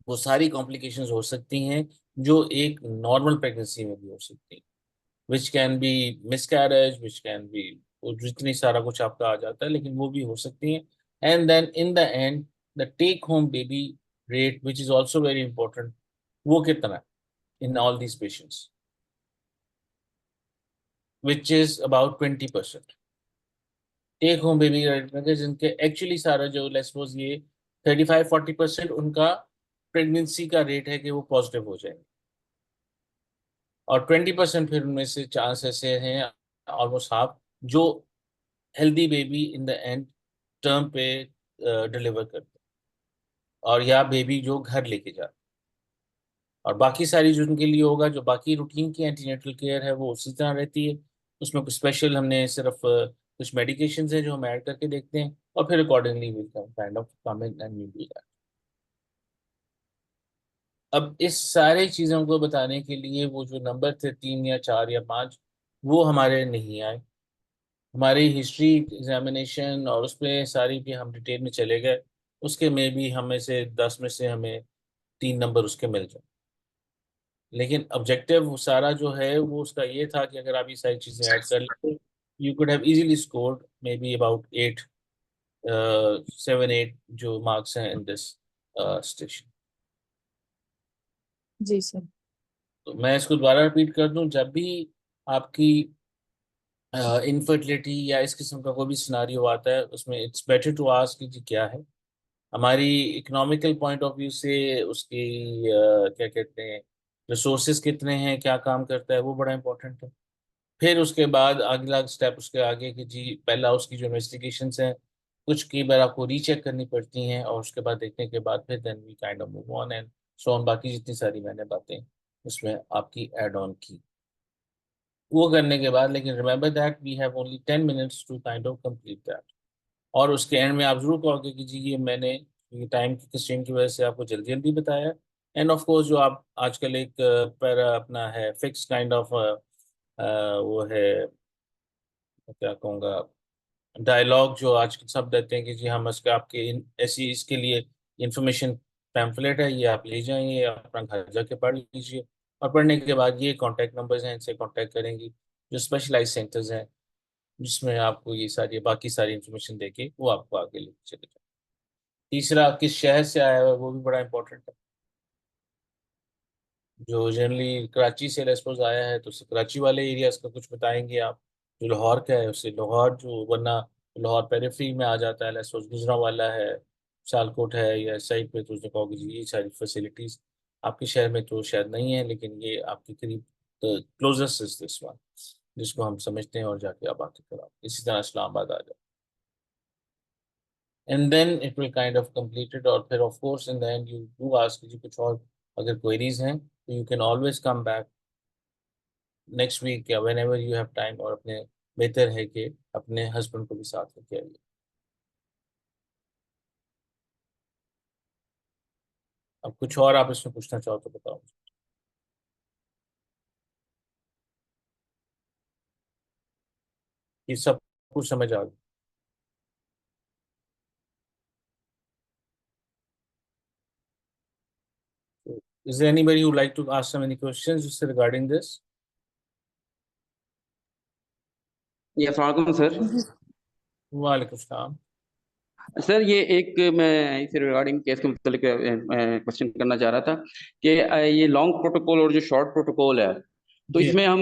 वो सारी कॉम्प्लिकेशंस हो सकती हैं जो एक नॉर्मल प्रेगनेंसी में भी हो सकती हैं, which can be miscarriage, which can be, जितनी सारा कुछ आपका आ जाता है, लेकिन वो भी हो सकती हैं। And then in the end the take home baby rate which is also very important, वो कितना है in all these patients, which is about 20%। Take home baby rate में जिनके एक्चुअली सारा जो लेट्स सपोज ये 35-40% उनका प्रेगनेंसी का रेट है कि वो पॉजिटिव हो जाएंगे, और 20% फिर उनमें से चांस ऐसे हैं, ऑलमोस्ट हाफ, जो healthy baby in the and term पे डिलीवर करते हैं, और या बेबी जो घर लेके जाते हैं। और बाकी सारी जो उनके लिए होगा, जो बाकी रूटीन की एंटीनेटल केयर है वो उसी तरह रहती है। उसमें कुछ स्पेशल हमने सिर्फ कुछ मेडिकेशंस हैं जो हम ऐड करके देखते हैं, और फिर accordingly will kind of come in and do that. अब इस सारे चीज़ों को बताने के लिए वो जो नंबर थे 3 या 4 या 5, वो हमारे नहीं आए। हमारी हिस्ट्री एग्जामिनेशन और उसमें सारी भी हम डिटेल में चले गए, उसके में भी हमें से 10 में से हमें 3 नंबर उसके मिल जाए। लेकिन ऑब्जेक्टिव सारा जो है वो उसका ये था कि अगर आप ये सारी चीज़ें ऐड कर लेते, you could have easily scored maybe about 7 8 जो मार्क्स हैं इन दिस स्टेशन। जी सर। तो मैं इसको दोबारा रिपीट कर दूं, जब भी आपकी इनफर्टिलिटी या इस किस्म का कोई भी सिनारियो आता है, उसमें इट्स बेटर टू आस्क कि जी क्या है। हमारी इकोनॉमिकल पॉइंट ऑफ व्यू से उसकी क्या कहते हैं, रिसोर्सेज कितने हैं, क्या काम करता है, वो बड़ा इंपॉर्टेंट है। फिर उसके बाद अगला स्टेप उसके आगे कि जी पहला उसकी जो इन्वेस्टिगेशंस हैं, कुछ कई बार आपको रीचेक करनी पड़ती हैं, और उसके बाद देखने के बाद फिर then we kind of move on and so on. बाकी जितनी सारी मैंने बातें उसमें आपकी ऐड ऑन की, वो करने के बाद, लेकिन remember that we have only 10 minutes to kind of complete that. और उसके एंड में आप जरूर कहोगे कि जी ये मैंने ये टाइम की कंस्ट्रेंट की वजह से आपको जल्दी जल्दी बताया। एंड ऑफ कोर्स जो आप आजकल एक पर अपना है फिक्स काइंड ऑफ वो है, क्या कहूँगा, डायलॉग जो आज सब देते हैं कि जी हम इसके आपके ऐसी इसके लिए इंफॉर्मेशन पैम्फलेट है, ये आप ले जाइए, अपना घर जाके पढ़ लीजिए, और पढ़ने के बाद ये कांटेक्ट नंबर्स हैं, इनसे कांटेक्ट करेंगी जो स्पेशलाइज सेंटर्स हैं, जिसमें आपको ये सारी बाकी सारी इंफॉर्मेशन देके वो आपको आगे लेके चले जाए। तीसरा, किस शहर से आया हुआ है, वो भी बड़ा इंपॉर्टेंट है। जो जनरली कराची से लेसपोज आया है तो उसे कराची वाले एरियाज का कुछ बताएंगे आप। जो लाहौर का है उससे लाहौर, जो वरना लाहौर पेरिफेरी में आ जाता है, लेसपोज गुजरांवाला है, सियालकोट है, या सही पे, तो उसने कहोगे जी ये सारी फैसिलिटीज आपके शहर में तो शायद नहीं है, लेकिन ये आपके करीब क्लोजेस्ट इज दिस वन, जिसको हम समझते हैं, और जाके आप आके कराओ। इसी तरह इस्लामाबाद आ जाए, and then it will kind of completed। और फिर of course in the end you do ask जी कुछ और अगर क्वेरीज हैं, तो you can always come back next week या whenever you have time, और अपने बेहतर है कि अपने हस्बैंड को भी साथ लेके आइए। अब कुछ और आप इसमें पूछना चाहो तो बताओ। ये सब कुछ समझ आ गया? Is there anybody who would like to ask some any questions just regarding this? ये अस्सलाम वालेकुम सर। वालेकुम सलाम। सर ये एक मैं इस रिगार्डिंग केस के मुतालिक क्वेश्चन करना चाह रहा था कि ये लॉन्ग प्रोटोकॉल और जो शॉर्ट प्रोटोकॉल है, तो जी, इसमें हम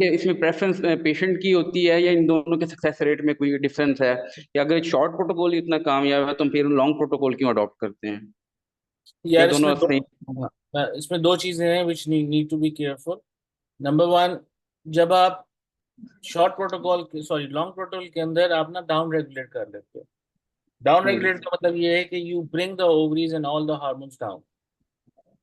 इसमें प्रेफरेंस पेशेंट की होती है या इन दोनों के सक्सेस रेट में कोई डिफरेंस है, कि अगर शॉर्ट प्रोटोकॉल ही इतना कामयाब है तो हम फिर लॉन्ग प्रोटोकॉल क्यों अडॉप्ट करते हैं? ये यार दोनों इसमें दो, सही? इसमें दो चीजें हैं which need to be careful. Number one, जब आप short protocol, sorry long protocol के अंदर आप ना डाउन रेगुलेट कर लेते हो। डाउन रेगुलेट का मतलब ये है कि you bring the ovaries and all the hormones down.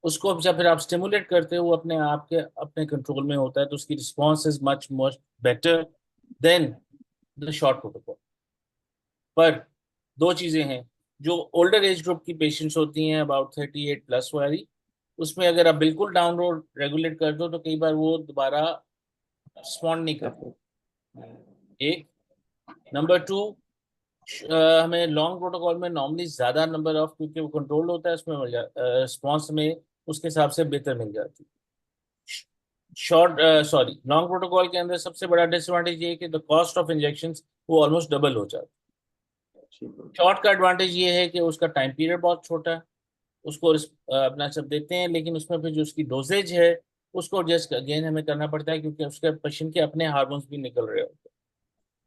उसको जब फिर आप स्टिमुलेट करते हो, वो अपने आप के अपने कंट्रोल में होता है, तो उसकी response is much much better than the short protocol. पर दो चीजें हैं, जो ओल्डर एज ग्रुप की पेशेंट्स होती हैं अबाउट 38 प्लस वाली, उसमें अगर आप बिल्कुल डाउन रोड रेगुलेट कर दो तो कई बार वो दोबारा रिस्पॉन्ड नहीं करते। एक, नंबर टू, हमें लॉन्ग प्रोटोकॉल में नॉर्मली ज्यादा नंबर ऑफ, क्योंकि वो कंट्रोल होता है उसमें रिस्पॉन्स में उसके हिसाब से बेहतर मिल जाती है। शॉर्ट सॉरी लॉन्ग प्रोटोकॉल के अंदर सबसे बड़ा डिसएडवांटेज ये है कि द कॉस्ट ऑफ इंजेक्शंस वो ऑलमोस्ट डबल हो जाती है। शॉर्ट का एडवांटेज ये है कि उसका टाइम पीरियड बहुत छोटा है, उसको अपना सब देते हैं, लेकिन उसमें फिर जो उसकी डोजेज है उसको एडजस्ट अगेन हमें करना पड़ता है, क्योंकि उसके पेशेंट के अपने हार्मोन्स भी निकल रहे होते हैं,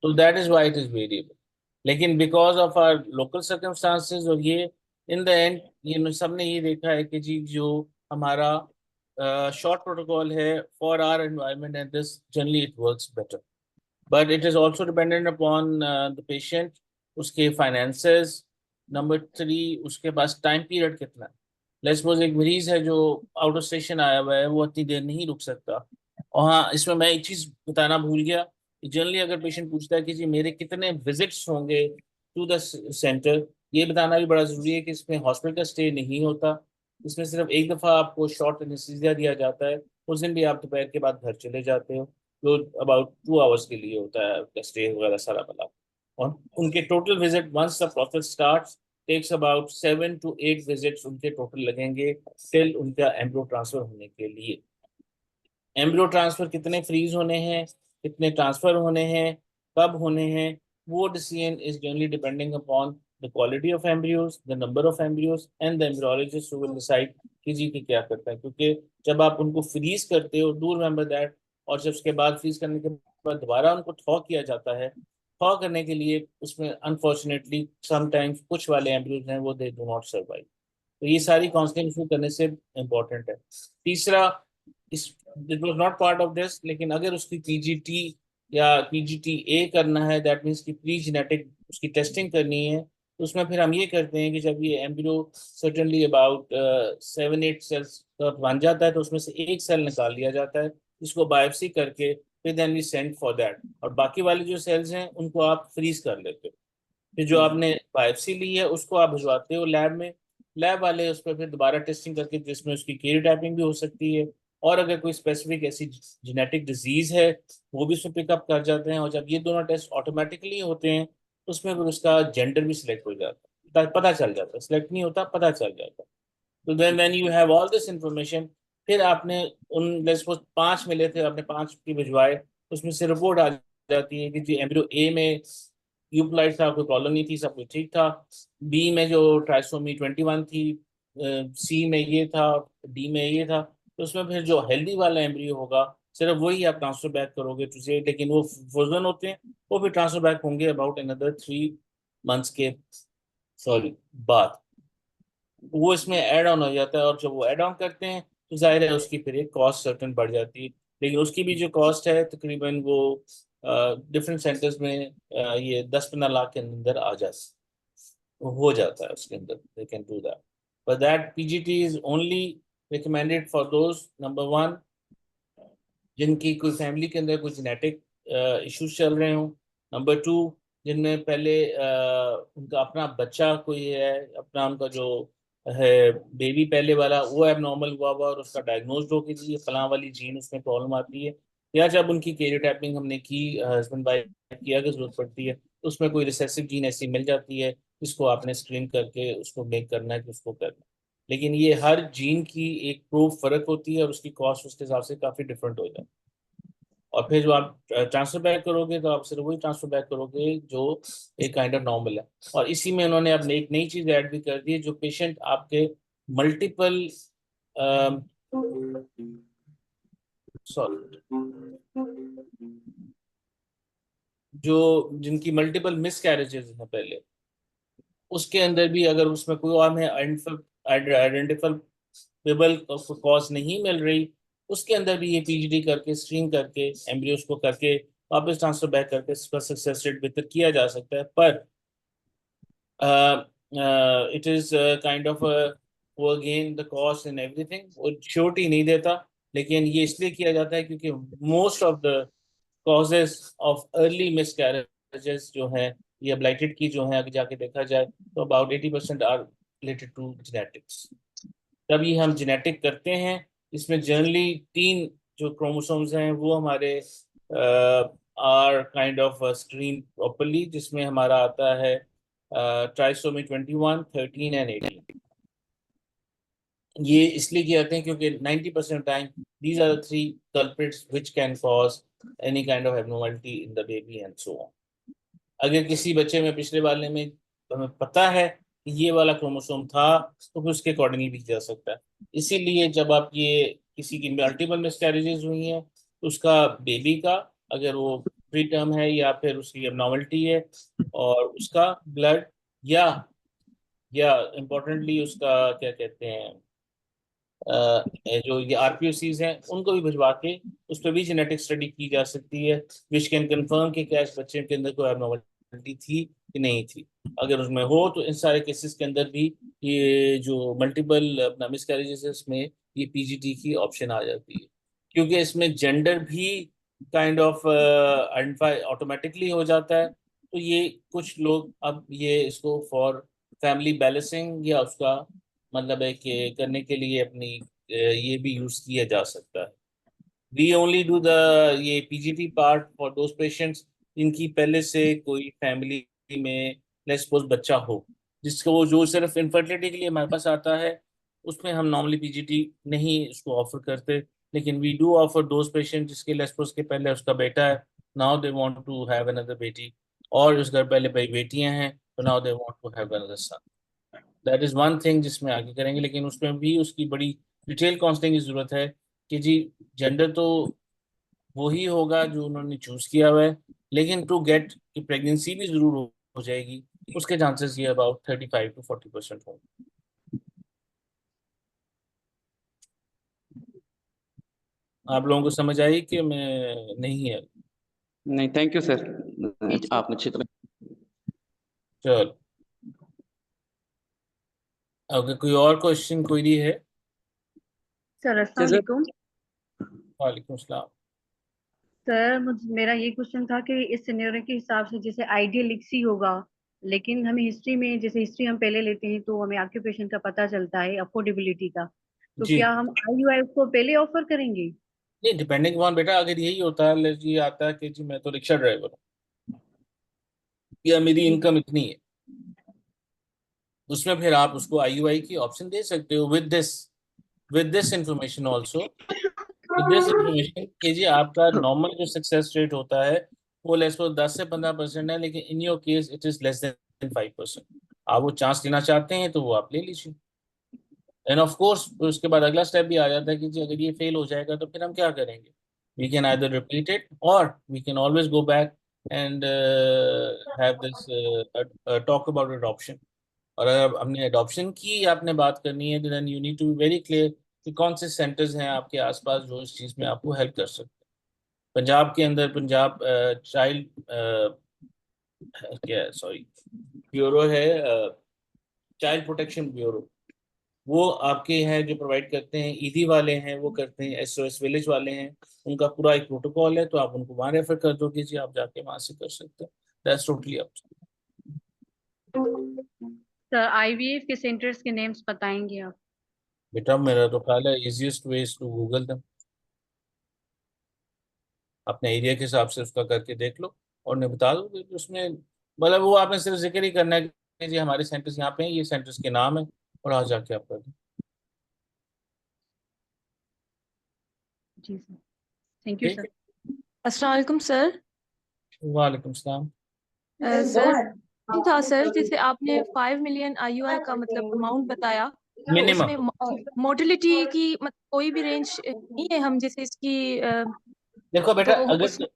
तो that is why it is variable. लेकिन because of our local circumstances, और ये इन द एंड ये सबने ये देखा है कि जी जो हमारा शॉर्ट प्रोटोकॉल है for our environment and this generally it works better, but it is also dependent upon the patient, उसके फाइनेंसेस। नंबर थ्री, उसके पास टाइम पीरियड कितना है। लेट्स सपोज एक मरीज है जो आउट ऑफ स्टेशन आया हुआ है, वो इतनी देर नहीं रुक सकता। और हाँ, इसमें मैं एक चीज बताना भूल गया जनरली अगर पेशेंट पूछता है कि जी मेरे कितने विजिट्स होंगे टू द सेंटर, ये बताना भी बड़ा जरूरी है कि इसमें हॉस्पिटल का स्टे नहीं होता, इसमें सिर्फ एक दफ़ा आपको शॉर्ट एनेस्थीसिया दिया जाता है, उस दिन भी आप दोपहर के बाद घर चले जाते हो, जो अबाउट 2 आवर्स के लिए होता है आपका स्टे वगैरह सारा वाला। और उनके total visit once the process starts takes about 7 to 8 visits उनके टोटल लगेंगे टिल उनका एम्ब्रियो ट्रांसफर होने के लिए। एम्ब्रियो ट्रांसफर कितने फ्रीज होने हैं, कितने ट्रांसफर होने हैं, कब होने हैं, वो decision is generally depending upon the quality of embryos, the number of embryos and the embryologist who will decide कि जी कि क्या करता है। क्योंकि जब आप उनको फ्रीज करते हो, डू रिमेंबर दैट, और जब उसके बाद फ्रीज करने के बाद दोबारा उनको थॉ किया जाता है, थॉ करने के लिए उसमें अनफॉर्चुनेटली समटाइम्स कुछ वाले एम्ब्रियोज हैं वो दे डू नॉट सर्वाइव। तो ये सारी काउंसलिंग शुरू करने से इम्पोर्टेंट है। तीसरा, इस it was not part of this, लेकिन अगर उसकी पीजीटी या पीजीटी-ए करना है, दैट मीन्स की प्री जेनेटिक उसकी टेस्टिंग करनी है, तो उसमें फिर हम ये करते हैं कि जब ये एम्ब्रियो सर्टेनली अबाउट 7-8 सेल्स का बन जाता है, तो उसमें से एक सेल निकाल लिया जाता है, इसको बायोप्सी करके फिर then we send for that, और बाकी वाले जो सेल्स हैं उनको आप फ्रीज कर लेते हो। फिर जो आपने बायोप्सी ली है उसको आप भिजवाते हो लैब में, लैब वाले उस पर फिर दोबारा टेस्टिंग करके, जिसमें उसकी कैरियोटाइपिंग भी हो सकती है, और अगर कोई स्पेसिफिक ऐसी जेनेटिक डिजीज है वो भी उसमें पिकअप कर जाते हैं, और जब ये दोनों टेस्ट ऑटोमेटिकली होते हैं उसमें फिर उसका जेंडर भी सिलेक्ट हो जाता है, पता चल जाता है, सिलेक्ट नहीं होता, पता चल जाता है। तो then when you have all this information, फिर आपने उन लेट्स सपोज 5 मिले थे, आपने 5 की भिजवाए, उसमें से रिपोर्ट आ जाती है कि जी एम्ब्रियो ए में यूप्लाइड था, कोई प्रॉब्लम नहीं थी, सब कुछ ठीक था, बी में जो ट्राइसोमी 21 थी, सी में ये था, डी में ये था, तो उसमें फिर जो हेल्दी वाला एम्ब्रियो होगा सिर्फ वही आप ट्रांसफर बैक करोगे टू से, लेकिन वो फ्रोजन होते हैं, वो फिर ट्रांसफर बैक होंगे अबाउट अनदर 3 मंथ्स के सॉरी बाद, वो इसमें ऐड ऑन हो जाता है, और जब वो ऐड ऑन करते हैं तो जाहिर है उसकी फिर एक कॉस्ट सर्टन बढ़ जाती है, लेकिन उसकी भी जो कॉस्ट है तकरीबन वो डिफरेंट सेंटर्स में ये 10-15 लाख के अंदर आ जाती हो जाता है, उसके अंदर they can do that, but that PGT is only recommended for those number 1 जिनकी कोई फैमिली के अंदर कोई जेनेटिक इश्यूज चल रहे हों, नंबर 2 जिनमें पहले उनका अपना बच्चा कोई है, अपना उनका जो है बेबी पहले वाला वो एबनॉर्मल हुआ और उसका डायग्नोज हो कि जी ये फलां वाली जीन उसमें प्रॉब्लम आती है, या जब उनकी कैरियोटाइपिंग हमने की, हस्बैंड वाइफ की अगर जरूरत पड़ती है तो उसमें कोई रिसेसिव जीन ऐसी मिल जाती है जिसको आपने स्क्रीन करके उसको मेक करना है कि उसको करना है। लेकिन ये हर जीन की एक प्रूफ फर्क होती है और उसकी कॉस्ट उसके हिसाब से काफ़ी डिफरेंट हो जाती है, और फिर जो आप ट्रांसफर बैक करोगे तो आप सिर्फ वही ट्रांसफर बैक करोगे जो एक काइंड ऑफ नॉर्मल है। और इसी में उन्होंने अपने एक नई चीज ऐड भी कर दी है, जो पेशेंट आपके मल्टीपल सॉरी जो जिनकी मल्टीपल मिस कैरेजेस हैं पहले, उसके अंदर भी अगर उसमें कोई और हमें आइडेंटिफाइबल कॉज नहीं मिल रही, उसके अंदर भी ये पीजीडी करके स्क्रीन करके एम्ब्रियोस को करके वापस ट्रांसफर बैक करके इसका सक्सेस रेट बेहतर किया जा सकता है। पर इट इज काइंड ऑफ वो again the cost and everything वो श्योरिटी नहीं देता, लेकिन ये इसलिए किया जाता है क्योंकि most of the causes of early miscarriages जो हैं या ब्लाइटेड की जो हैं, अगर जाके देखा जाए तो about 80% are related to genetics. तब ये हम जेनेटिक करते हैं, इसमें जनरली 3 जो क्रोमोसोम्स हैं वो हमारे are kind of screen properly, जिसमें हमारा आता है ट्राइसोमी 21, 13 एंड 18। ये इसलिए किए जाते हैं क्योंकि 90% time these are the 3 culprits which can cause any kind of abnormality in the baby and so on. अगर किसी बच्चे में पिछले वाले में हमें पता है कि ये वाला क्रोमोसोम था तो फिर उसके अकॉर्डिंगली भी किया जा सकता है। इसीलिए जब आप ये किसी की मल्टीपल मिसकैरेजेस हुई हैं तो उसका बेबी का, अगर वो प्री टर्म है या फिर उसकी एबनॉर्मलिटी है, और उसका ब्लड या इम्पोर्टेंटली उसका क्या कहते हैं जो ये आरपीओसीज हैं उनको भी भिजवा के उस पर भी जेनेटिक स्टडी की जा सकती है, विच कैन कंफर्म कि क्या इस बच्चे के अंदर कोई एबनॉर्मलिटी थी कि नहीं थी। अगर उसमें हो तो इन सारे केसेस के अंदर भी ये जो मल्टीपल अपना मिसकैरेजेस है इसमें ये पीजीटी की ऑप्शन आ जाती है, क्योंकि इसमें जेंडर भी काइंड ऑफ आइडेंटिफाई ऑटोमेटिकली हो जाता है। तो ये कुछ लोग अब ये इसको फॉर फैमिली बैलेंसिंग या उसका मतलब है कि करने के लिए अपनी ये भी यूज किया जा सकता है। वी ओनली डू द ये PGT part for those patients जिनकी पहले से कोई फैमिली में लेट्स सपोज बच्चा हो, जिसको जो सिर्फ इनफर्टिलिटी के लिए हमारे पास आता है, उसमें हम नॉर्मली पीजीटी नहीं उसको ऑफर करते। लेकिन we do offer those patient जिसके लेट्स सपोज के पहले उसका बेटा है, now they want to have another बेटी, और उस घर पहले भाई बेटियां हैं तो now they want to have another son. That is one thing जिसमें आगे करेंगे, लेकिन उसमें भी उसकी बड़ी डिटेल काउंसलिंग की जरूरत है कि जी जेंडर तो वही होगा जो उन्होंने चूज किया हुआ है, लेकिन टू गेट कि प्रेगनेंसी भी जरूर हो जाएगी, उसके चांसेस ये अबाउट 35 to 40% होंगे। आप लोगों को समझ आई कि मैं नहीं है? नहीं, थैंक यू सर, जी जी। आपने अच्छी तरह। चलो, अगर कोई और क्वेश्चन क्वेरी है? सर अस्सलाम सर वालेकुम। वालेकुम सलाम। सर मेरा ये क्वेश्चन था कि इस सिनेरियो के हिसाब से जैसे आइडियल इक्सी होगा, लेकिन हमें हिस्ट्री में जैसे हिस्ट्री हम पहले लेते हैं तो हमें ऑक्यूपेशन का पता चलता है, अफोर्डेबिलिटी का, तो जी क्या हम आईयूआई को पहले ऑफर करेंगे? नहीं, डिपेंडिंग ऑन बेटा, अगर यही होता है ये आता है कि जी मैं तो रिक्शा ड्राइवर हूँ या मेरी जी इनकम इतनी है, उसमें फिर आप उसको आईयूआई की ऑप्शन दे सकते हो with this information also, with this information कि जी आपका नॉर्मल जो सक्सेस रेट होता है वो लेस 10 से 15% है, लेकिन in your case it is less than 5%। आप वो चांस लेना चाहते हैं तो वो आप ले लीजिए। एंड ऑफ कोर्स उसके बाद अगला स्टेप भी आ जाता है कि जी अगर ये फेल हो जाएगा तो फिर हम क्या करेंगे। We can either repeat it और we can always go back and have this talk about adoption. और अगर हमने अडॉप्शन की आपने बात करनी है तो then you need to be very clear कि कौन से सेंटर्स हैं आपके आसपास जो इस चीज़ में आपको हेल्प कर सकते हैं। पंजाब के अंदर पंजाब चाइल्ड क्या सॉरी ब्यूरो है, चाइल्ड प्रोटेक्शन ब्यूरो, वो आपके हैं जो प्रोवाइड करते हैं। ईदी वाले हैं वो करते हैं, एसओएस विलेज वाले हैं, उनका पूरा एक प्रोटोकॉल है, तो आप उनको वहाँ रेफर कर दो कि जी आप जाके वहाँ से कर सकते हैं। That's totally up. Sir IVF के सेंटर्स के नेम्स बताएंगे आप? बेटा मेरा तो ख्याल है easiest way is to Google them, अपने एरिया के हिसाब से उसका करके देख लो और उन्हें बता दो कि उसमें मतलब वो आपने सिर्फ जिक्र ही करना है कि जी हमारे सेंटर्स यहाँ पे हैं, ये सेंटर्स के नाम है, और आ जाके आप कर दो। जी सर, थैंक यू ठीक सर। है, अस्सलाम वालेकुम सर। वालेकुम सलाम। सर था सर, जैसे आपने 5 मिलियन आईयूआई का मतलब अमाउंट बताया, तो मिनिमम उसमें मोटिलिटी की मतलब कोई भी रेंज नहीं है, हम जैसे इसकी देखो बेटा, तो अगर उसमें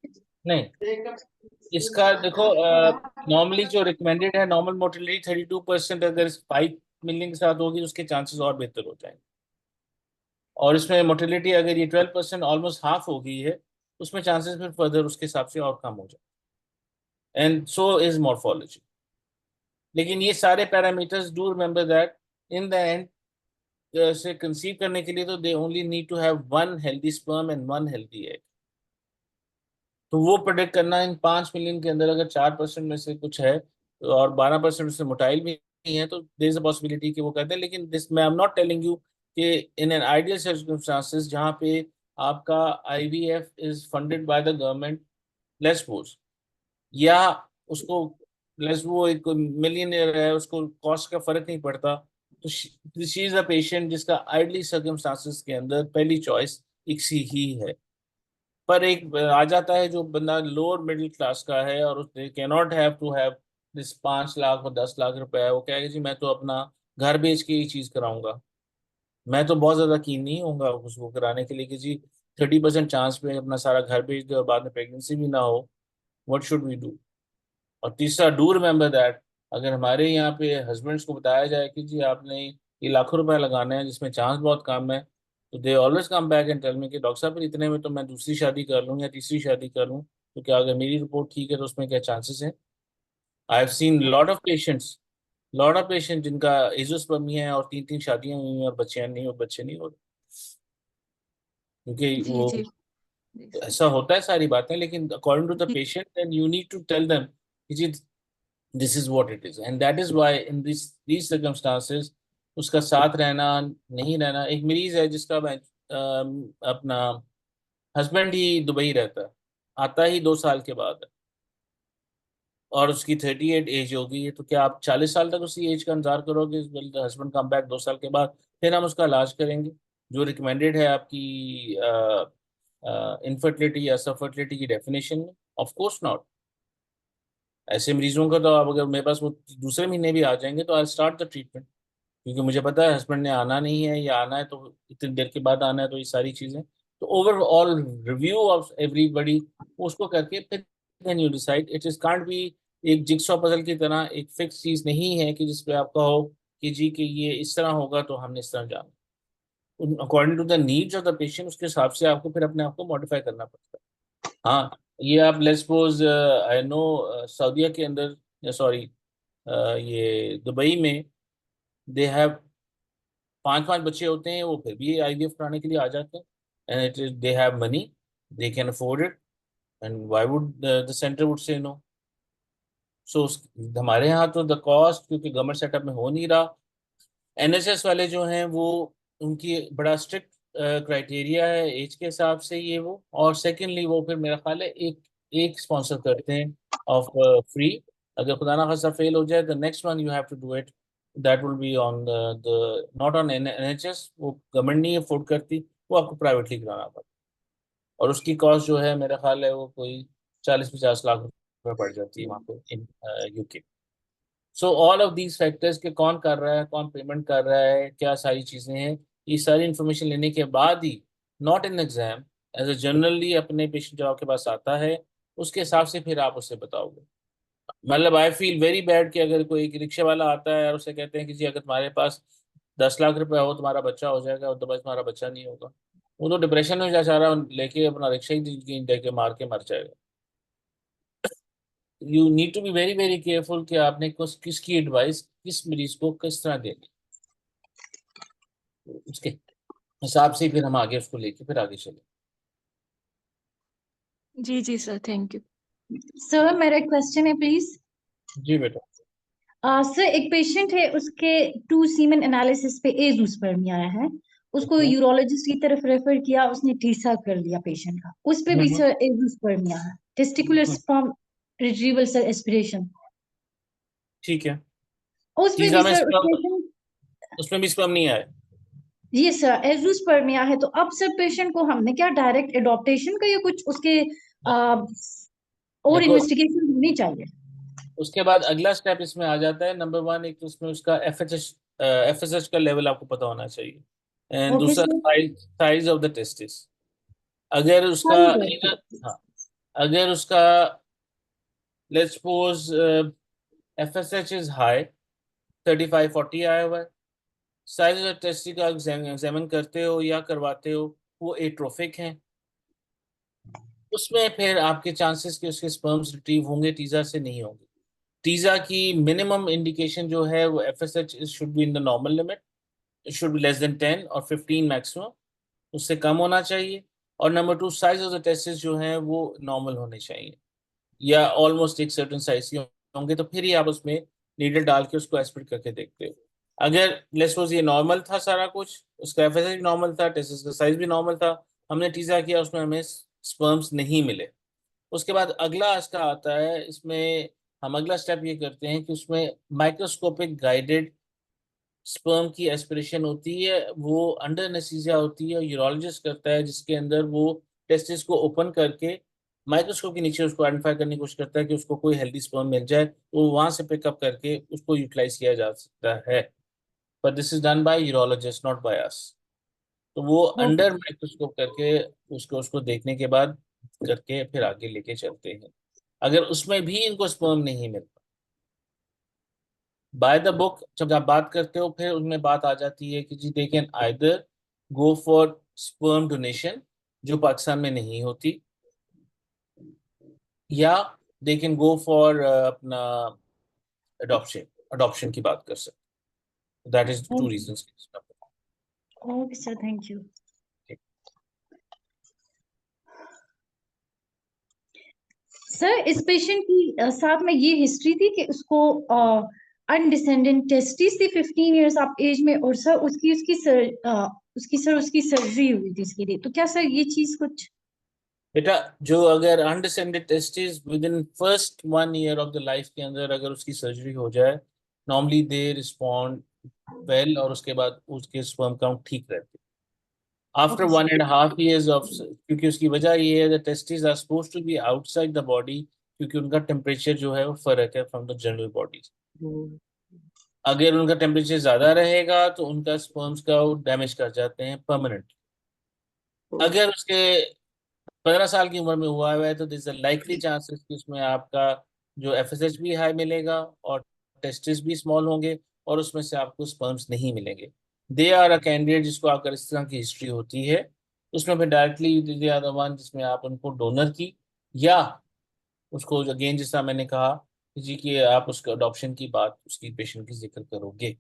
नहीं इसका देखो नॉर्मली जो रिकमेंडेड है नॉर्मल मोटिलिटी 32%, अगर 5 मिलियन के साथ होगी उसके चांसेस और बेहतर हो जाएंगे। और इसमें मोटिलिटी अगर ये 12% ऑलमोस्ट हाफ हो गई है, उसमें चांसेस फिर फर्दर उसके हिसाब से और कम हो जाए। And so is morphology. लेकिन ये सारे parameters do remember that in the end से कंसीव करने के लिए तो they only need to have one healthy sperm and one healthy egg. तो वो प्रोडिक्ट करना इन 5 मिलियन के अंदर अगर 4% में से कुछ है तो और 12% उससे मोटाइल भी नहीं है तो देयर इज अ पॉसिबिलिटी कि वो करते हैं। लेकिन दिस मैं आई एम नॉट टेलिंग यू कि इन एन आइडियल सर्कमस्टांसेस जहाँ पे आपका IVF is funded by the government, let's suppose, या उसको लेट्स वो एक मिलियनियर है उसको कॉस्ट का फर्क नहीं पड़ता, तो शी इज अ पेशेंट जिसका आइडली सर्कमस्टांसेस के अंदर पहली चॉइस इक्सी ही है। पर एक आ जाता है जो बंदा लोअर मिडिल क्लास का है और उसने can not have to have this 5 lakh और 10 लाख रुपए है, वो कहेगा जी मैं तो अपना घर बेच के ही चीज कराऊंगा, मैं तो बहुत ज्यादा कीन नहीं होऊंगा उसको कराने के लिए कि जी 30% चांस पे अपना सारा घर बेच दे और बाद में प्रेगनेंसी भी ना हो। What should we do? और तीसरा, डू रिमेंबर दैट अगर हमारे यहाँ पे हस्बैंड्स को बताया जाए कि जी आपने ये लाखों रुपए लगाने हैं जिसमें चांस बहुत कम है, तो they always come back and tell me कि डॉक्टर साहब फिर इतने में तो मैं दूसरी शादी कर लूँ या तीसरी शादी कर लूँ, तो क्या अगर मेरी रिपोर्ट ठीक है तो उसमें क्या चांसेस हैं? I have seen lot of patient जिनका एजोस्पर्मिया है और 3 3 शादियां हुई हैं और बच्चे नहीं हो रहे, क्योंकि जी वो जी तो ऐसा होता है सारी बातें, लेकिन अकॉर्डिंग टू द जी। Patient then you need to tell them जी this is what it is, and that is why in these circumstances उसका साथ रहना नहीं रहना। एक मरीज है जिसका अपना हस्बैंड ही दुबई रहता है, आता ही 2 साल के बाद है, और उसकी 38 एज होगी, है तो क्या आप 40 साल तक उसी एज का इंतजार करोगे? हस्बैंड कम बैक 2 साल के बाद फिर हम उसका इलाज करेंगे जो रिकमेंडेड है आपकी इनफर्टिलिटी या सफर्टिलिटी की डेफिनेशन में? Of course not. ऐसे मरीजों का तो आप अगर मेरे पास वो दूसरे महीने भी आ जाएंगे तो आई स्टार्ट द ट्रीटमेंट, क्योंकि मुझे पता है हस्बैंड ने आना नहीं है या आना है तो इतनी देर के बाद आना है, तो ये सारी चीजें तो ओवरऑल रिव्यू ऑफ एवरीबडी उसको करके फिर then you decide. It is can't be एक जिक्सॉ पजल की तरह एक फिक्स चीज नहीं है कि जिसपे आप कहो कि जी कि ये इस तरह होगा तो हमने इस तरह जाना। According to the needs of the patient उसके हिसाब से आपको फिर अपने आप को मॉडिफाई करना पड़ता है। हाँ, ये आप लेट्स सपोज आई नो सऊदीया के अंदर, सॉरी ये दुबई में दे हैव 5-5 बच्चे होते हैं, वो फिर भी आईवीएफ कराने के लिए आ जाते हैं, and it is they have money, they can afford it, and why would the center would say no? So हमारे यहाँ तो द कॉस्ट क्योंकि गवर्नमेंट सेटअप में हो नहीं रहा, एनएचएस वाले जो हैं वो उनकी बड़ा स्ट्रिक्ट क्राइटेरिया है एज के हिसाब से ये वो, और सेकेंडली वो फिर मेरा ख्याल है एक एक स्पॉन्सर करते हैं ऑफ फ्री। अगर खुदा ना खास्ता फेल हो जाए the next one you have to do it, that will be on the not on NHS, वो गवर्नमेंट नहीं अफोर्ड करती, वो आपको प्राइवेटली कराना पड़ता है, और उसकी कॉस्ट जो है मेरा ख्याल है वो कोई 40-50 लाख रुपए पड़ जाती है वहाँ पे in UK. So all of these factors के कौन कर रहा है, कौन पेमेंट कर रहा है, क्या सारी चीज़ें हैं, ये सारी इंफॉर्मेशन लेने के बाद he not in exam as a generally अपने पेशेंट जो आपके पास आता है उसके हिसाब से फिर आप उससे बताओगे। मतलब आई फील वेरी बैड कि अगर कोई एक रिक्शे वाला आता है और उसे कहते हैं कि जी अगर तुम्हारे पास 10 लाख रुपए हो तुम्हारा बच्चा हो जाएगा, और तो बस तुम्हारा बच्चा नहीं होगा, वो तो डिप्रेशन में जा रहा है, लेके अपना रिक्शा ही लेके मार के मर जाएगा। You need to be very very careful कि आपने किसकी एडवाइस किस मरीज को किस तरह देनी, उसके हिसाब से फिर हम आगे उसको लेके फिर आगे चले। जी जी सर, थैंक यू। सर मेरा एक क्वेश्चन है प्लीज। जी बेटा। सर एक पेशेंट है, उसके 2 सीमेन एनालिसिस पे एजूस्पर्मिया आया है, उसको यूरोलॉजिस्ट की तरफ रेफर किया, उसने टीसा कर दिया पेशेंट का, उस पे भी सर एजूस्पर्मिया है, testicular sperm retrieval sir aspiration, ठीक है, उस पे टीजा भी में सर स्पर्म, पेशेंट। उसमें भी स्पर्म नहीं आए? ये सर एजूस्पर्मिया है, तो अब सर पेशेंट को हमने क्या डायरेक्ट एडॉप्टेशन का या कुछ उसके और देखो इन्वेस्टिगेशन होनी चाहिए? उसके बाद अगला स्टेप इसमें आ जाता है, नंबर 1 एक तो उसमें उसका एफएसएच का लेवल आपको पता होना चाहिए, एंड ओके दूसरा sir. Size of the testis. अगर उसका हाँ, अगर उसका let's suppose FSH is high 35-40 आया हुआ है, साइज ऑफ टेस्टिस का एग्जामिन करते हो या करवाते हो वो एट्रोफिक हैं, उसमें फिर आपके चांसेस कि उसके स्पर्म्स रिट्रीव होंगे टीजा से नहीं होंगे। टीजा की मिनिमम इंडिकेशन जो है वो FSH should be in the normal limit, it should be less than 10 और 15 मैक्सिमम, उससे कम होना चाहिए। और number 2 size of the testis जो हैं वो नॉर्मल होने चाहिए या ऑलमोस्ट एक सर्टेन साइज के होंगे, तो फिर ही आप उसमें नीडल डाल के उसको एस्पिरेट करके देखते हो। अगर लेट्स सपोज ये नॉर्मल था सारा कुछ, उसका एफएसएच भी नॉर्मल था, टेस्टिस का साइज भी नॉर्मल था, हमने टीजा किया उसमें हमें स्पर्म्स नहीं मिले, उसके बाद अगला इसका आता है, इसमें हम अगला स्टेप ये करते हैं कि उसमें माइक्रोस्कोपिक गाइडेड स्पर्म की एस्पिरेशन होती है, वो अंडर एनेस्थीसिया होती है, यूरोलॉजिस्ट करता है, जिसके अंदर वो टेस्टिस को ओपन करके माइक्रोस्कोप के नीचे उसको आइडेंटिफाई करने की कोशिश करता है कि उसको कोई हेल्दी स्पर्म मिल जाए, तो वहां से पिकअप करके उसको यूटिलाइज किया जा सकता है, पर this is done by urologist not by us. तो वो अंडर माइक्रोस्कोप करके उसको उसको देखने के बाद करके फिर आगे लेके चलते हैं। अगर उसमें भी इनको स्पर्म नहीं मिलता बाय द बुक, जब आप बात करते हो फिर उनमें बात आ जाती है कि जी they can either go for sperm donation जो पाकिस्तान में नहीं होती, या दे कैन गो फॉर अपना अडॉप्शन, अडॉप्शन की बात कर सकते, that is 2 reasons. Okay sir, thank you. Sir इस पेशेंट की साथ में ये हिस्ट्री थी कि उसको अनडिसेंडेंट टेस्टिस थी 15 इयर्स आप एज में, और सर उसकी सर्जरी हुई थी इसके लिए, तो क्या सर ये चीज कुछ? बेटा, जो अगर undescended testis with in first 1 year of the life के अंदर अगर उसकी सर्जरी हो जाए, नॉर्मली दे रिस्पॉन्ड वेल, और उसके बाद उसके स्पर्म काउंट ठीक रहते आफ्टर ओके 1.5 years ऑफ, क्योंकि उसकी वजह ये है the testis are suppose to be outside the body, क्योंकि उनका टेम्परेचर जो है वो फर्क है फ्रॉम द जनरल बॉडी। अगर उनका टेम्परेचर ज्यादा रहेगा तो उनका स्पर्म्स का डैमेज कर जाते हैं परमानेंट। अगर उसके 15 साल की उम्र में हुआ है तो दिस लाइकली चांसेस कि उसमें आपका जो एफएसएच भी हाई मिलेगा और टेस्टिस भी स्मॉल होंगे, और उसमें से आपको स्पर्म्स नहीं मिलेंगे। दे आर अ कैंडिडेट जिसको अगर इस तरह की हिस्ट्री होती है, उसमें फिर directly they are the one जिसमें आप उनको डोनर की, या उसको अगेन जिस तरह मैंने कहा कि जी कि आप उसका अडॉप्शन की बात उसकी पेशेंट की जिक्र करोगे।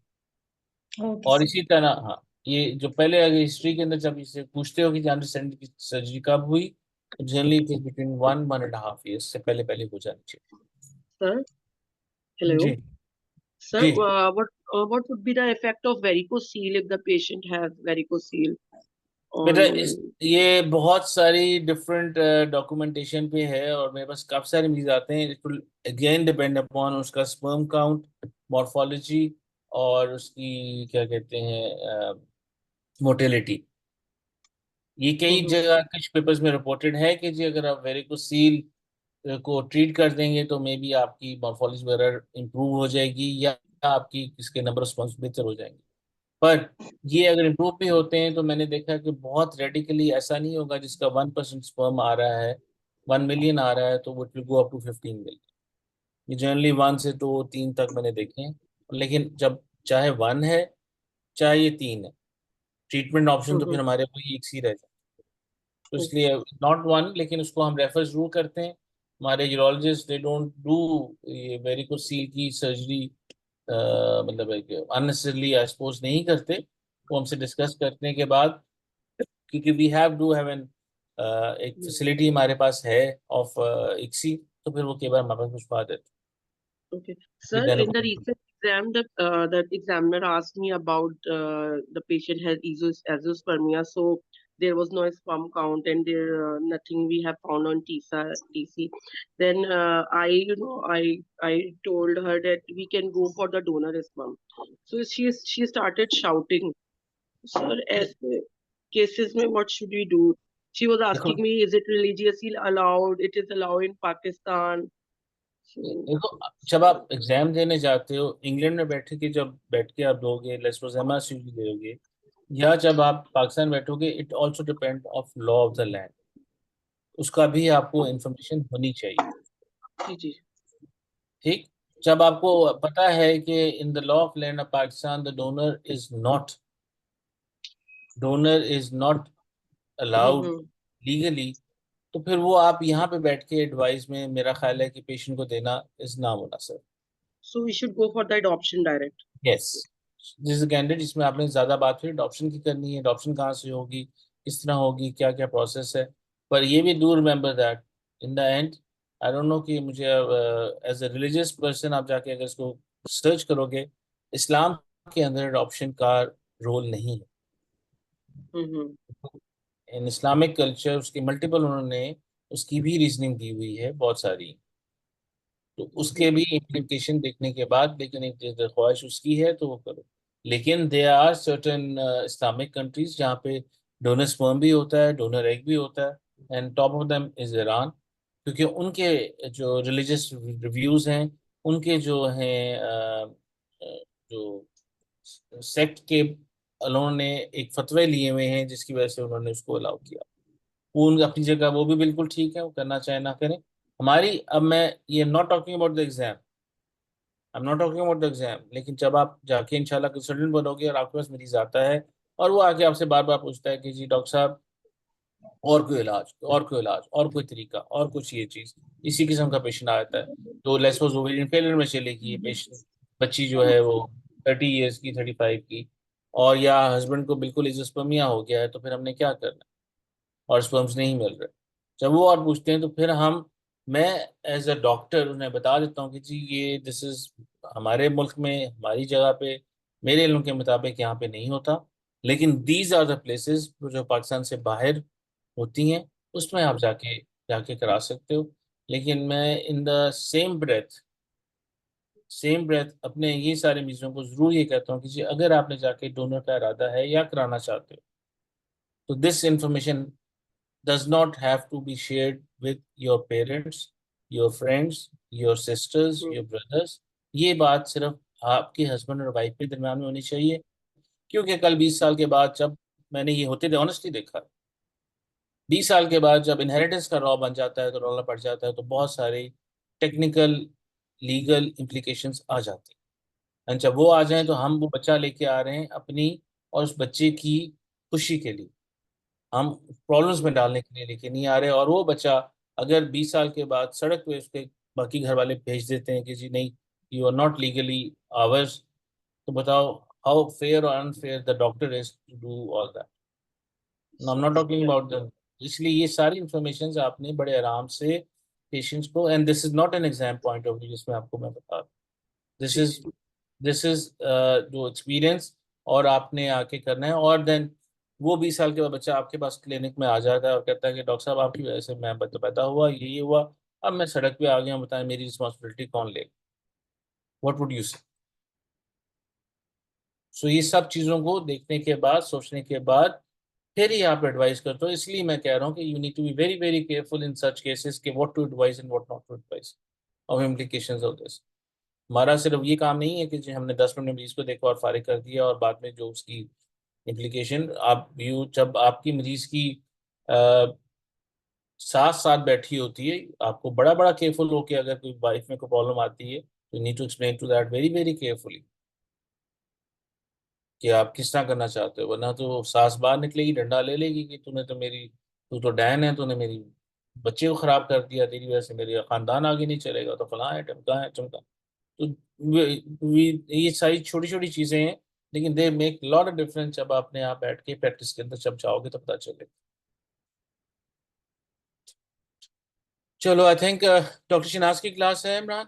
ओके और सर। इसी तरह हाँ, ये जो पहले अगर हिस्ट्री के अंदर जब इसे पूछते हो कि जानवर सेंटर की सर्जरी कब हुई, तो generally it is between 1.5 years से पहले पहले हो जानी चाहिए। Sir, hello. Ji Sir, ji what would be the effect of varicocele if the patient has varicocele बेटा, on? ये बहुत सारी डिफरेंट डॉक्यूमेंटेशन पे है, और मेरे पास काफी सारे मरीज आते हैं। It will again depend upon उसका स्पर्म काउंट, मॉर्फोलॉजी, और उसकी क्या कहते हैं मोटेलिटी। ये कई Mhm, जगह कुछ पेपर्स में रिपोर्टेड है कि जी अगर आप वेरिकोसील को ट्रीट कर देंगे तो मे बी आपकी मॉर्फोलॉजी वगैरह इंप्रूव हो जाएगी, या आपकी इसके नंबर ऑफ स्पर्म्स बेहतर हो जाएंगे। पर ये अगर इम्प्रूव भी होते हैं तो मैंने देखा है कि बहुत रेडिकली ऐसा नहीं होगा। जिसका 1% स्पर्म आ रहा है, 1 million आ रहा है, तो वो will go up to 15 million। ये जनरली 1 से 2 3 तक मैंने देखे हैं। लेकिन जब चाहे 1 है चाहे ये 3 है, ट्रीटमेंट ऑप्शन तो फिर mhm, हमारे को एक ही रहता है। तो okay, इसलिए नॉट 1, लेकिन उसको हम रेफर जरूर करते हैं। हमारे यूरोलॉजिस्ट दे डोंट डू ये वेरिकोसील की सर्जरी, मतलब अननेसेसरली आई सपोज नहीं करते। वो हमसे डिस्कस करने के बाद, क्योंकि वी हैव एन एक mhm, फैसिलिटी हमारे पास है ऑफ इक्सी, तो फिर वो कई बार हमारे पास भिजवा देते okay. हैं। Sir, in the recent exam, the examiner asked me about the patient has azoospermia, so there was no sperm count and there nothing we have found on TC. Then I told her that we can go for the donor sperm. So she started shouting, "Sir, as cases mein, what should we do?" She was देखो asking me, "Is it religiously allowed? It is allowed in Pakistan." So, देखो जब आप एग्जाम देने जाते हो इंग्लैंड में जब बैठ के आप दोगे लेस्पोजेमा सीवी दोगे, या जब आप पाकिस्तान बैठोगे, it also depend of law of the land. उसका भी आपको इंफॉर्मेशन होनी चाहिए। जी जी। ठीक, जब आपको पता है कि in the law of land of Pakistan the donor is not allowed hmm. Legally, तो फिर वो आप यहाँ पे बैठ के एडवाइस में मेरा ख्याल है कि पेशेंट को देना इज नामुनासिब। So we should go for the adoption direct. Yes, this candidate जिसमें आपने ज्यादा बात हुई अडॉप्शन की करनी है। अडॉप्शन कहाँ से होगी, किस तरह होगी, क्या क्या प्रोसेस है। पर ये भी do remember that in the and, I don't know कि मुझे एज ए रिलीजियस पर्सन आप जाके अगर इसको सर्च करोगे, इस्लाम के अंदर अडॉप्शन का रोल नहीं है। हम्म। इन इस्लामिक कल्चर उसकी मल्टीपल उन्होंने उसकी भी रीजनिंग दी हुई है बहुत सारी। तो उसके भी इम्प्लीकेशन देखने के बाद, लेकिन एक ख्वाहिश उसकी है तो वो करो। लेकिन they are certain Islamic countries जहाँ पे डोनर स्पर्म भी होता है, डोनर एग भी होता है, and top of them is Iran. क्योंकि उनके जो रिलीजियस रिव्यूज हैं, उनके जो हैं जो सेक्ट के, उन्होंने एक फतवे लिए हुए हैं जिसकी वजह से उन्होंने उसको अलाउ किया। वो उन अपनी जगह वो भी बिल्कुल ठीक है, वो करना चाहे ना करें। हमारी अब मैं ये not talking about the exam, I am not talking about the exam, लेकिन जब आप जाके इंशाल्लाह कंसल्टेंट बनोगे और आपके पास मरीज आता है और वो आके आपसे बार बार पूछता है कि जी डॉक्टर साहब और कोई इलाज, और कोई इलाज, और कोई तरीका, और कुछ ये चीज, इसी किस्म का पेशेंट आता है, तो लेट्स सपोज ओवेरियन फेलियर में चलेगी ये पेशेंट, बच्ची जो है वो 30 years की, 35 की, और या हस्बैंड को बिल्कुल एजोस्पर्मिया हो गया है, तो फिर हमने क्या करना है, और स्पर्म्स नहीं मिल रहे। जब वो और पूछते हैं तो फिर हम मैं एज अ डॉक्टर उन्हें बता देता हूँ कि जी ये दिस इज हमारे मुल्क में, हमारी जगह पे, मेरे इल्म के मुताबिक यहाँ पे नहीं होता, लेकिन दीज आर द प्लेसेस जो पाकिस्तान से बाहर होती हैं, उसमें आप जाके जाके करा सकते हो। लेकिन मैं इन द सेम ब्रेथ अपने ये सारे मरीजों को जरूर ये कहता हूँ कि जी अगर आपने जाके डोनर का इरादा है या कराना चाहते हो, तो this information does not have to be shared with your parents, your friends, your sisters, your brothers। ये बात सिर्फ आपके हस्बैंड और वाइफ के दरम्यान में होनी चाहिए, क्योंकि कल 20 साल के बाद जब मैंने ये होते थे, ऑनेस्टली देखा, 20 साल के बाद जब इनहेरिटेंस का रॉ बन जाता है, तो रौला पड़ जाता है, तो बहुत सारे टेक्निकल लीगल इम्प्लीकेशंस आ जाते हैं। एंड जब वो आ जाएं, तो हम वो बच्चा लेके आ रहे हैं अपनी और उस बच्चे की खुशी के लिए, हम प्रॉब्लम्स में डालने के लिए लेके नहीं आ रहे। और वो बच्चा अगर 20 साल के बाद सड़क पे उसके बाकी घर वाले भेज देते हैं कि जी नहीं, you are not legally ours, तो बताओ हाउ फेयर और unfair the doctor is to do all that. I am not talking about the, इसलिए ये सारी इंफॉर्मेशन आपने बड़े आराम से पेशेंट्स को, and this is not an exam point of view जिसमें आपको मैं बता रहा हूँ, दिस इज जो एक्सपीरियंस, और आपने आके करना है। और देन वो 20 साल के बाद बच्चा आपके पास क्लिनिक में आ जाता है और कहता है कि डॉक्टर साहब आपकी वजह से मैं पैदा हुआ, ये हुआ, अब मैं सड़क पे आ गया, बताएं मेरी रिस्पॉन्सिबिलिटी कौन लेगा, व्हाट वुड यू से। सो ये सब चीज़ों को देखने के बाद, सोचने के बाद फिर ही आप एडवाइस करते हो। इसलिए मैं कह रहा हूँ कि you need to be very very careful in such cases कि what to advise and what not to advise, of implications of this. हमारा सिर्फ ये काम नहीं है कि जी हमने 10 मिनट मरीज को देखा और फारिग कर दिया, और बाद में जो उसकी इम्प्लीकेशन, आप यू जब आपकी मरीज की साथ साथ बैठी होती है, आपको बड़ा बड़ा केयरफुल हो कि अगर कोई वाइफ में कोई प्रॉब्लम आती है, तो need to explain to that very very carefully कि आप किस तरह करना चाहते हो। वरना तो सास बाहर निकलेगी, डंडा ले लेगी कि तू तो डैन है, तूने मेरी बच्चे को खराब कर दिया, तेरी वजह से मेरे खानदान आगे नहीं चलेगा, तो फलां है, टमका है, चमका। तो ये सारी छोटी छोटी चीजें हैं, लेकिन they make lot of difference जब आपने आप बैठ के प्रैक्टिस के अंदर जब जाओगे तो पता चलेगा। चलो, आई थिंक डॉक्टर शनाज की क्लास है इमरान।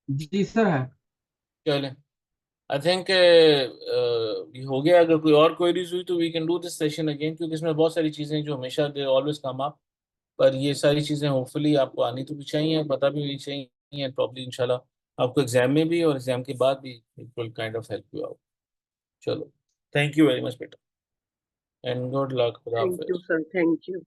जी सर है। चलें, आई थिंक ये हो गया। अगर कोई और क्वेरीज हुई तो we can do this session again, क्योंकि इसमें बहुत सारी चीज़ें जो हमेशा दे ऑलवेज कम अप, पर ये सारी चीज़ें होपफुली आपको आनी तो भी चाहिए, पता भी होनी चाहिए, एंड प्रॉब्ली इंशाल्लाह आपको एग्जाम में भी और एग्जाम के बाद भी it will kind of help you out. चलो, थैंक यू वेरी मच बेटा, एंड गुड लक। खुदा Thank you, Hafiz. sir. Thank you.